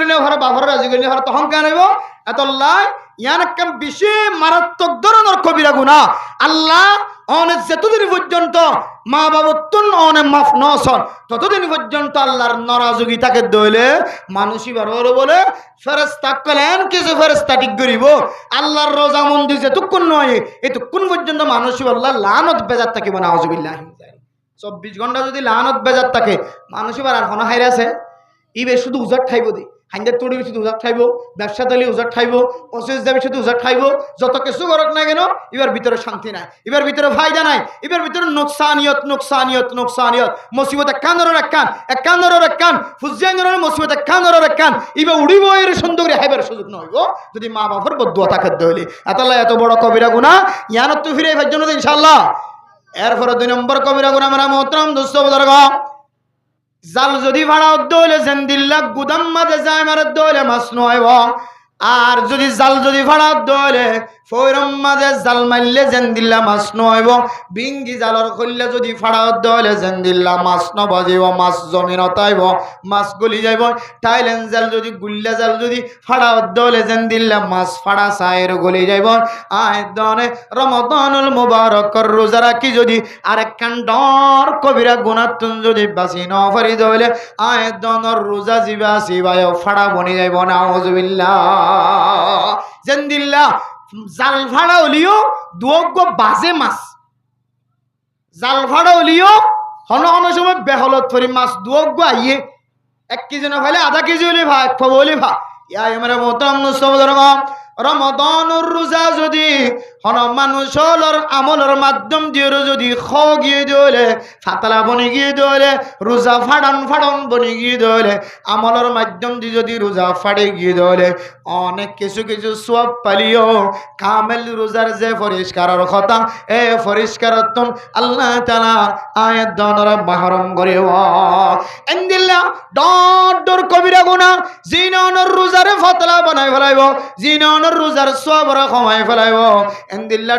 করে নিয়ে ঘরে বাবার রাজি করে নিয়ে ঘরে তখন কেন হইব এতল্লাহ ইয়ান একটা বেশি মারাত্মক ধরনের কবিরা গুনাহ আল্লাহ অনেক যতদিন পর্যন্ত মা বাবতুন অনেক মাফ নসন ততদিন পর্যন্ত আল্লাহর নারাজগিতাকে দইলে মানুষই বারবার বলে ফেরেশতা কলেন কিছু ফেরেশতা ঠিক করিব আল্লাহর রোজা মন্দির যেতক্ষণ নয় এতক্ষণ পর্যন্ত মানুষই আল্লাহ লানত বেজার থাকিব নাউজুবিল্লাহ 24 ঘন্টা যদি লানত বেজার থাকে মানুষই আর কোনো হাইরে আছে ইবে শুধু উজাট খাইব দি হাইন্দার তড়ি শুধু উজাট খাইব ব্যবসা দলি উজাট খাইব অফিস যাবে শুধু উজাট খাইব যত কিছু করক না কেন এবার ভিতরে শান্তি নাই এবার ভিতরে ফায়দা নাই এবার ভিতরে নোকসানিয়ত মুসিবত এক কান ফুজিয়াঙ্গরের মুসিবত এক কান ইবে উড়িব এর সুন্দর করে হাইবার সুযোগ নইব যদি মা বাবার বদুয়া থাকে দইলে এত বড় কবিরা গুনাহ ইয়ানত তো ফিরে এর জন্য ইনশাআল্লাহ এরপরে 2 নম্বর কবিরা গুনাহ আমরা মোহতরম দোস্ত বুজুর্গ জাল যদি ভাড়া দইলে জেন্দিল্লা গুদাম মাঝে যায় মারে দইলে মাছ নয় আর যদি জাল যদি ভাড়া দইলে ফয়রম মাঝে জাল মারলে জেন্দিল্লা মাছ নয় বিঙ্গি জালর খুললে যদি ফাড়া দইলে জেন্দিল্লা মাছ নবাজিব মাছ জমিন তাইব মাছ গলি যাইব টাইলেন জাল যদি গুল্লা জাল যদি ফাড়া দইলে জেন্দিল্লা মাছ ফাড়া সায়ের গলি যাইব আয় দনে রমাদানুল মুবারকর রোজা রাখি যদি আরেক কান্ডর কবিরা গুনাতুন যদি বাসি ন পারি দইলে আয় দনর রোজা জিবা সিবায় ফাড়া বনি যাইব নাউজুবিল্লাহ জেন্দিল্লা জাল ভাড়া হলিও দুয়োগ্য বাজে মাছ জাল ভাড়া হলিও হন হন সময় বেহলত ফরি মাছ দুয়োগ্য আইয়ে 1 কেজি না হলে আধা কেজি হলে ভাই খবলি ভা ইয়া আমরা মোহতরম মুসলমান রমাদানুর রোজা যদি হন মানুষের আমলের মাধ্যম দিয়ে যদি খ গিয়ে দিলে ফাতলা বনি গিয়ে দিলে রোজা ফাড়ান বনি গিয়ে দিলে আমলের মাধ্যম দিয়ে যদি রোজা ফাড়ে গিয়ে দিলে অনেক কিছু সব পালিও কামেল রোজার যে পরিষ্কারের কথা এ পরিষ্কারতন আল্লাহ তাআলা আয়াত দনরা মাহরম করে এন্দিল্লা ডর কবিরা গুনাহ জিনানোর রোজারে ফাতলা বানাই ফেলাইব জিনানোর রোজার সবর কমাই ফেলাইব এন্দিল্লা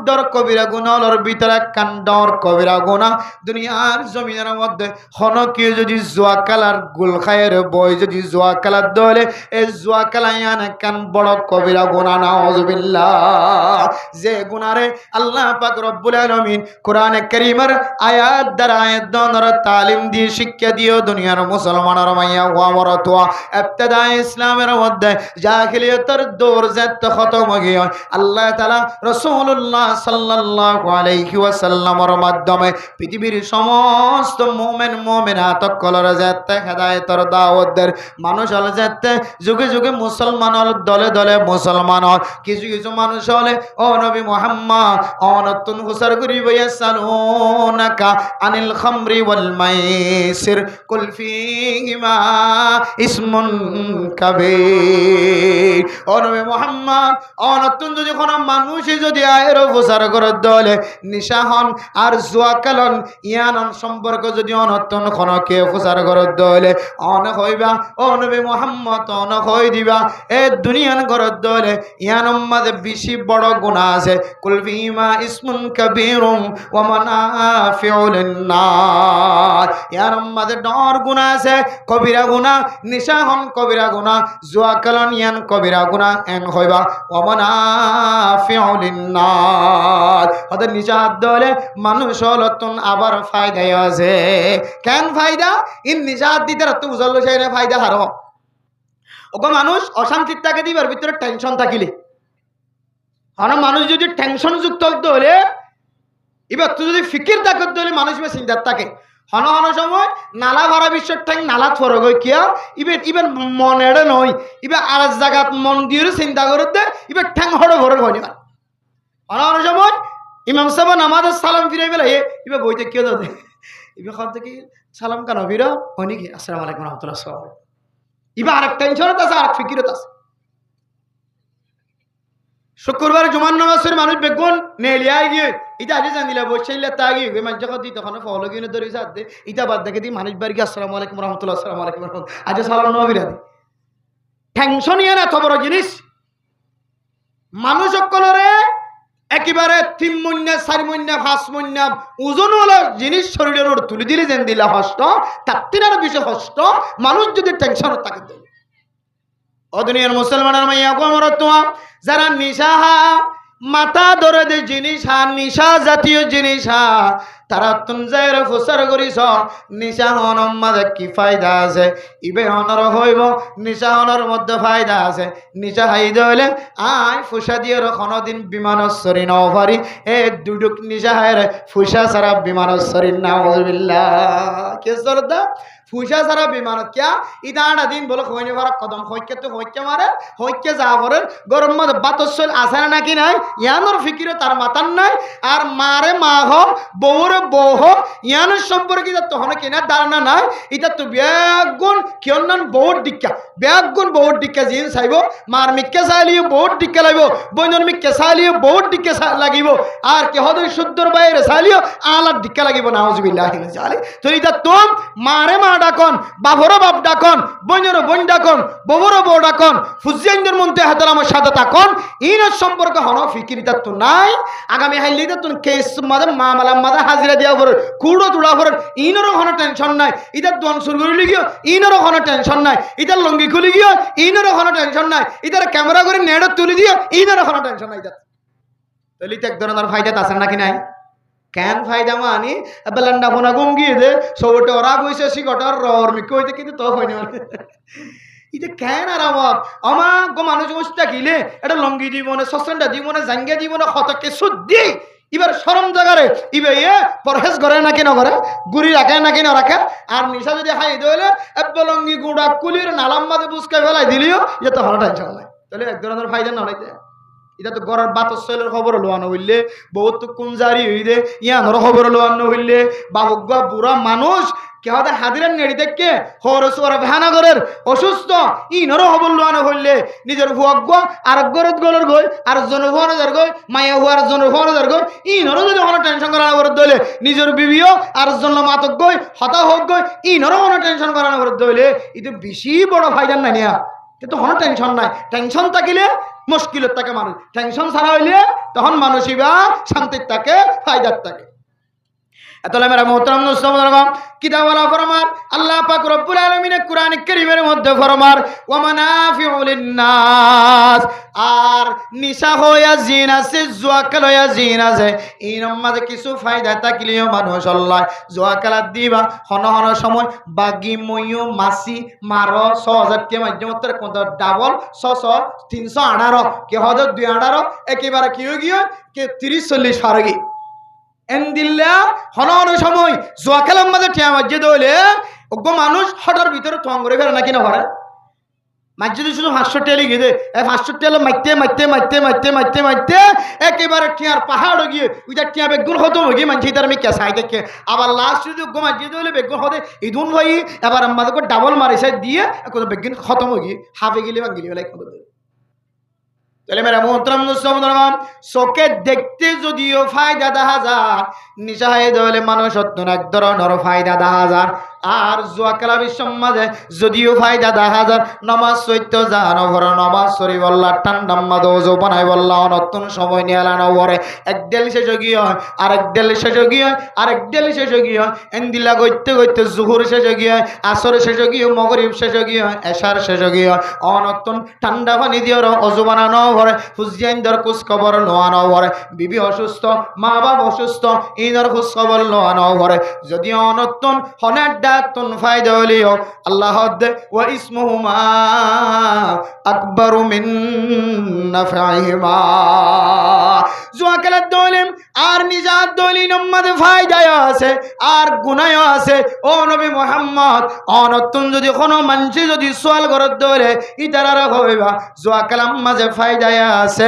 ডর কবিরা গুনাহর ভিতরে কান্ডর কবিরা গুনাহ দুনিয়ার জমিনের মধ্যে হনকি যদি জুয়া কালার গুল খায়ের বই যদি জুয়া কালার দলে এই জুয়া কালায়ান কান বড় কবিরা গুনাহ নাউজুবিল্লাহ যে গুনারে আল্লাহ পাক রব্বুল আলামিন কোরআনে কারীমের আয়াত দ্বারা আয়াত দনর তালিম দিয়ে শিক্ষা দিও দুনিয়ার মুসলমানের মাইয়া ওয়া মরতওয়া ইবতিদা ইসলামের মধ্যে জাহিলিয়তের দৌর যত খতম গিয়ে আল্লাহ তাআলা রাসূলুল্লাহ সাল্লাল্লাহু আলাইহি ওয়াসাল্লামের মাধ্যমে পৃথিবীর সমস্ত মুমিন মুমিনাত কলর যত হেদায়েতের দাওয়াতের মানুষ হল যত যুগে যুগে মুসলমান হল দলে দলে মুসলমান হল কিছু মানুষ হলে ও নবী মুহাম্মদ অনতুন হুসার করি ইয়াসালুনাকা আনিল খামরি ওয়াল মাইসির কুল ফীহিমা ইসমুন কাবীর ও নবী মুহাম্মদ অনতুন যদি কোন মানুষ যদি আয়ের হুসার করে দলে নিশাহন আর জুয়া কালন ইয়ানন সম্পর্ক যদি অনতুন কোন কে হুসার করে দলে অনেক হইবা ও নবী মুহাম্মদ অনেক হই দিবা এ দুনিয়ান করে দলে ইয়ানম মাঝে বেশি বড় গুনাহ আছে কুল ফীহিমা ইসমুন কাবীরুম ওয়া মানাফিউ লিন-নাস ইয়ানম মাঝে ডর গুনাহ আছে কবিরা গুনাহ নিশাহন কবিরা গুনাহ জুয়া কালন ইয়ান কবিরা গুনাহ এন হইবা ওয়া মানাফিউ লিন-নাস ওদের নিজাত দলে মানুষ হলতন আবার ফায়দায় আছে কেন ফায়দা ইন নিজাত দিতে তো উজল সেই ফায়দা হারো ওগো মানুষ অশান্তির থাকে দিবার ভিতরে টেনশন থাকিলে আর মানুষ যদি টেনশন যুক্ত হলে এবার তুই যদি ফিকির তাকত হলে মানুষ চিন্তার থাকে হন হন সময় নালা ভরা বিশ্বের ঠ্যাং নালা থরগ কিয়া ইবেন মনেরে নয় ইবে আর জায়গাত মন দিয়ে চিন্তা করতে ইবে ঠ্যাং হড় ভরে হয়নি হন হন সময় ইমাম সাহেব নামাজের সালাম ফিরে বেলা ইবে বইতে কেউ দাদে ইবে খান থেকে সালাম কেন ফিরা হয় নাকি আসসালামু আলাইকুম রহমতুল্লাহ সালাম ইবে আরেক টেনশনত আছে আরেক ফিকিরত আছে শুক্রবার জুমার নামাজের মানুষ বেগুন নেলিয়া গিয়ে ইটা আজ জানিলা বসেইলে তা গিয়ে মানুষ যখন দিই তখন ফলো কিনে ধরে সাথে ইটা বাদ দেখে দিই মানুষ বাড়ি আসসালামু আলাইকুম রহমতুল্লাহ আসসালামু আলাইকুম রহমতুল্লাহ আজ সালাম নবিরা দি টেনশন ইয়ে এত বড় জিনিস মানুষ সকলরে একেবারে 3 মহিনা 4 মহিনা 5 মহিনা ওজনওয়ালা জিনিস শরীরের ওর তুলে দিলে যেন দিলা হষ্ট তার তিনার বিষয় হষ্ট মানুষ যদি টেনশন থাকে ও দুনিয়ার মুসলমানের মাইয়া গো আমার তোমা যারা নিশাহা মাথা ধরে যে জিনিস নিশা জাতীয় জিনিস তারা তুম যাই ফুসার করিস নিশা হনর মাঝে কি ফায়দা আছে ইবে হনর হইব নিশা হনর মধ্যে ফায়দা আছে নিশা হাইতে হইলে আয় ফুসা দিয়ে কোনোদিন বিমানসরি নাও পারি এ দুডুক নিশা হায় ফুসা ছাড়া বিমানসরি নাউজুবিল্লাহ কে সরদা ফুসা ছাড়া বিমান ক্যা ইদানা দিন বলো হইনি ভাড়া কদম হইকে তো হইকে মারে হইকে যা পরের গরম মধ্যে বাতসল আসে না নাকি নাই ইয়ানোর ফিকিরে তার মাতার নাই আর মারে মা হোক বউরে বউ হোক ইয়ানোর সম্পর্কে তখন কিনা ধারণা নাই এটা তো ব্যাগুণ কিয়ন বহুত ডিক্কা ব্যাগুণ বহুত ডিক্কা জিন চাইব মার মিক্কে চাইলিও বহুত ডিক্কা লাগব বইনের মিক্কে চাইলিও বহুত ডিক্কা লাগিব আর কে হদ শুদ্ধর বাইরে চাইলিও আলার ডিক্কা লাগিব নাউজুবিল্লাহ তো এটা তোম মারে মা ডাকন বাবরও বাপ ডাকন বইনেরও বোন ডাকন বউরও বউ ডাকন ফুজিয়ানদের মধ্যে হাতের আমার সাথে থাকন ইনের সম্পর্কে হন ফিকিরিতা তো নাই আগামী হাইলিতে তুমি কেস মাঝে মামলা মাঝে হাজিরা দেওয়া পড়ে কুড়ো তুড়া পড়ে ইনেরও কোনো টেনশন নাই ইটার দন শুরু করে গিয়ে ইনেরও কোনো টেনশন নাই ইটার লঙ্গি খুলে গিয়ে ইনেরও কোনো টেনশন নাই ইটার ক্যামেরা করে নেড়ে তুলে দিয়ে ইনেরও কোনো টেনশন নাই তাহলে এক ধরনের ফায়দা আছে নাকি নাই কেন ফায়দা মানি বেলান্ডা ফোনা গঙ্গিয়ে দে সবটা ওরা বইছে শিকটার রর মিকে হইতে কিন্তু তো হয়নি এটা কেন আর আমার গো মানুষ বসটা গিলে এটা লঙ্গি দিব না সসেনটা দিব না জাঙ্গা দিব না হতকে শুদ্ধি এবার সরম জায়গারে ইবে পরহেজ করে নাকি না করে গুড়ি রাখে নাকি না রাখে আর নিশা যদি হাই দিলে লঙ্গি গুড়া কুলির নালাম মাঝে বুসকে ফেলাই দিলিও এটা তো হলো টেনশন নাই তাহলে এক ধরনের ফায়দা না হইতে এটা তো গড়ার বাতসলের খবর লোয়ানো হইলে বহুত কুঞ্জারি হইলে ইয়ানোর খবর লোয়ানো হইলে বাবুগা বুড়া মানুষ কেহতে হাজিরান নেড়ি দেখে হরসোরা ভ্যানাগরের অসুস্থ ইনরও খবর লোয়ানো হইলে নিজের ভুয়াগ্য আর গরত গলের গই আর জনভুয়ার গই মায়া হুয়ার জনভুয়ার গই ইনরও যদি কোনো টেনশন করানো করে দইলে নিজের বিবিও আর জন্য মাতক গই হতা হোক গই ইনরও কোনো টেনশন করানো করে দইলে এটা বেশি বড় ফায়দার নাই নিয়া কিন্তু কোনো টেনশন নাই টেনশন থাকিলে মুশকিলত থাকে মানুষ টেনশন ছাড়া হইলে তখন মানুষই বা শান্তির থাকে ফায়দার থাকে এতলে মেরা মোহতারাম মুসলমান কিতাবওয়ালা ফরমার আল্লাহ পাক রব্বুল আলামিন কুরআন কারীমের মধ্যে ফরমার ওয়া মানাফিউ লিন-নাস আর নিশা হইয়া জিন আছে জুয়া খেলা হইয়া জিন আছে এই মাঝে কিছু ফায়দা থাকলেও মানুষ আল্লাহ জুয়া খেলা দিবা হন হন সময় বাগি ময়ু মাসি মারো ৬০০০ কে মাধ্যমে কোন ডাবল ৩১৮ কে হদ ২১৮ একেবারে কি হয়ে গিয়ে কে ৩০-৪০ ফারগি এন্দিল্লা হন হন সময় জুয়া খেলার মাঝে টিয়া মাঝে দইলে ওগো মানুষ হঠার ভিতরে থং করে ফেলে নাকি না ভরে মাঝে শুধু ৫০০ টেলি গিয়ে ৫০০ টেলে মারতে মারতে মারতে মারতে মারতে মারতে একেবারে টিয়ার পাহাড় গিয়ে ওইটা টিয়া বেগুন হতো গিয়ে মানছি তার আমি কেসাই দেখে আবার লাস্ট যদি ওগো মাঝে দইলে বেগুন হতে ইদুন ভাই এবার আমাদেরকে ডাবল মারিসাই দিয়ে বেগুন খতম গিয়ে হাফে গেলে বা গিলে বেলায় খতম তাহলে মেরা মোহতারাম মুসলমান চোখে দেখতে যদিও ফায়দা দেখা যায় নিশা হয়ে দলে মানুষ এক ধরনের ফায়দা দেখা যায় আর জুয়া খেলা বিশ্বের মাঝে যদিও ফায়দা দেখা যায় নমাজ চৈত্য জানো ভরে নমাজ সরি বললা ঠান্ডা মাদো ওজো বানাই বললা নতুন সময় নিয়ে এলানো ভরে এক ডেল শেষ গিয়ে হয় আরেক ডেল শেষ গিয়ে হয় আরেক ডেল শেষ গিয়ে হয় এন্দিলা গইতে গইতে জুহুর শেষ গিয়ে হয় আসর শেষ গিয়ে মগরিব শেষ গিয়ে হয় এশার শেষ গিয়ে হয় অনতুন ঠান্ডা পানি দিয়ে ওজো বানানো ভরে ফুজিয়ানদের খোঁজ খবর লোয়ানো ভরে বিবি অসুস্থ মা বাবা অসুস্থ ইনর খোঁজ খবর লোয়ানো ভরে যদি অনতুন হনের ডাতুন ফায়দা হলিও আল্লাহ ওয়া ইসমুহুমা আকবারু মিন নাফিহিমা জুয়া খেলার দলে আর নিজাত দলি নম্মদে ফায়দা আছে আর গুনাহ আছে ও নবী মুহাম্মদ অনতুন যদি কোনো মানুষ যদি সোয়াল করত দলে ইতারা হইবা জুয়া খেলার মাঝে ফায়দা আছে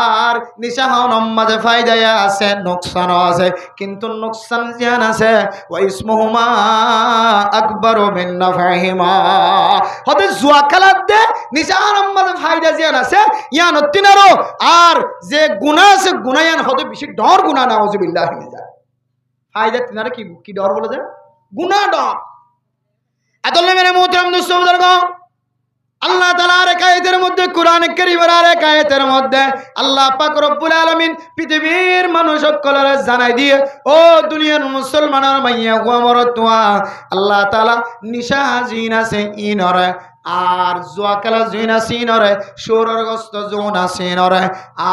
আর নিশা হওয়ার মাঝে ফায়দা আছে নোকসান আছে কিন্তু নোকসান জিয়ান আছে ওয়া ইসমুহুমা আকবারু মিন নাফিহিমা হতে জুয়া খেলার দে নিশা হওয়ার মাঝে ফায়দা জিয়ান আছে ইয়ান তিনারো আর যে গুনাহ আছে গুনায়ান হতে বেশি ডর গুনাহ নাউজুবিল্লাহ হয়ে যায় ফায়দা তিনারে কি কি ডর বলে যায় গুনাহ ডর আদলে মেরে মোহতারাম মুসলমান আল্লাহ তাআলার আয়াতের মধ্যে কোরআন কারীমের আয়াতের মধ্যে আল্লাহ পাক রব্বুল আলামিন পৃথিবীর মানুষ সকলের জানাই দিয়ে ও দুনিয়ার মুসলমানের মাইয়া গো আমার তোয়া আল্লাহ তাআলা নিশা জিন আছে ইনরে আর জুয়া খেলা জুইনা সিনরে সুরের গস্ত জুনা সিনরে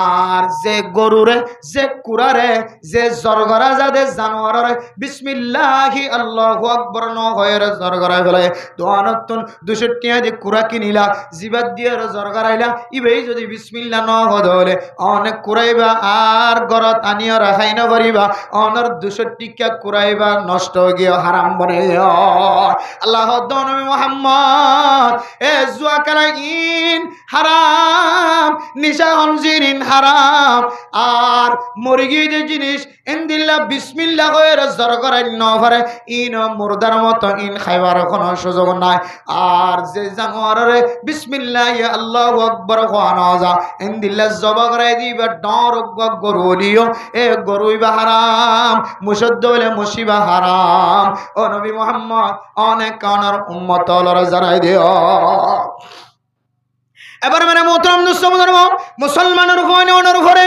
আর যে গরুরে যে কুরারে যে জরগরা যাদের জানোয়ারে বিসমিল্লাহি আল্লাহু আকবার ন হয়ের জরগরা ফেলে দোয়ানতুন 200 টাকা দিয়ে কুরা কিনিলা জিবাদ দিয়ে জরগরাইলা ইবেই যদি বিসমিল্লাহ ন হলে অনেক কুরাইবা আর গরত আনিয়া রাখাই না পারিবা অনর 200 টাকা কুরাইবা নষ্ট গিয়ে হারাম বনে আল্লাহ নবী মুহাম্মদ এ জুয়া খেলা ইন হারাম নিশা হনজিরিন হারাম আর মুরগি যে জিনিস ইনদিল্লাহ বিসমিল্লাহ হয়ে জর করাই ন পারে ইন মুর্দার মতো ইন খাইবার কোনো সুযোগ নাই আর যে জানোয়ারে বিসমিল্লাহ আল্লাহু আকবার কোয়ানো যা ইনদিল্লাহ জবা করাই দিবা ডর গরু লিও এ গরুইবা হারাম মুসদ্দ বলে মুসিবা হারাম ও নবী মুহাম্মদ অনেক কানার উম্মত লরা জানাই দিও এবার মানে মোহতরম মুসলমানের উপরে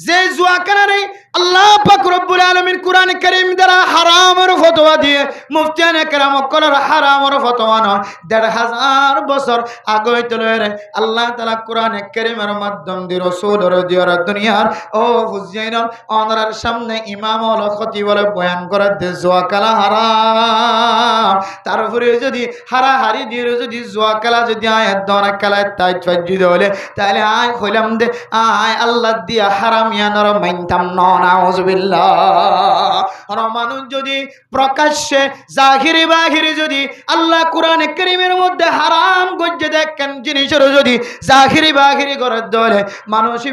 যে জুয়া কানারে আল্লাহ পাক রব্বুল আলামিন কোরআন কারীম দ্বারা হারামের ফতোয়া দিয়ে মুফতিয়ানে কেরাম করার হারামের ফতোয়া না ১৫০০ বছর আগে চলে আল্লাহ তাআলা কোরআন কারীমের মাধ্যম দিয়ে রাসূলের দিয়ার দুনিয়ার ও হুজাইন ওনার সামনে ইমাম ও খতিব বলে বয়ান করে দে জুয়া খেলা হারাম তারপরে যদি হারাহারি দিয়ে যদি জুয়া খেলা যদি আয়াত দনা খেলায় তাই ফাজিদ হলে তাহলে আয় কইলাম দে আয় আল্লাহ দিয়া হারাম ইয়ানর মাইনতাম না মানুষ যদি প্রকাশ্যে জাহিরি বাহিরি যদি আল্লাহ কোরআন কারীমের মধ্যে হারাম গজ্জে দেখেন জিনিসের যদি জাহিরি বাহিরি করে ধরে মানুষই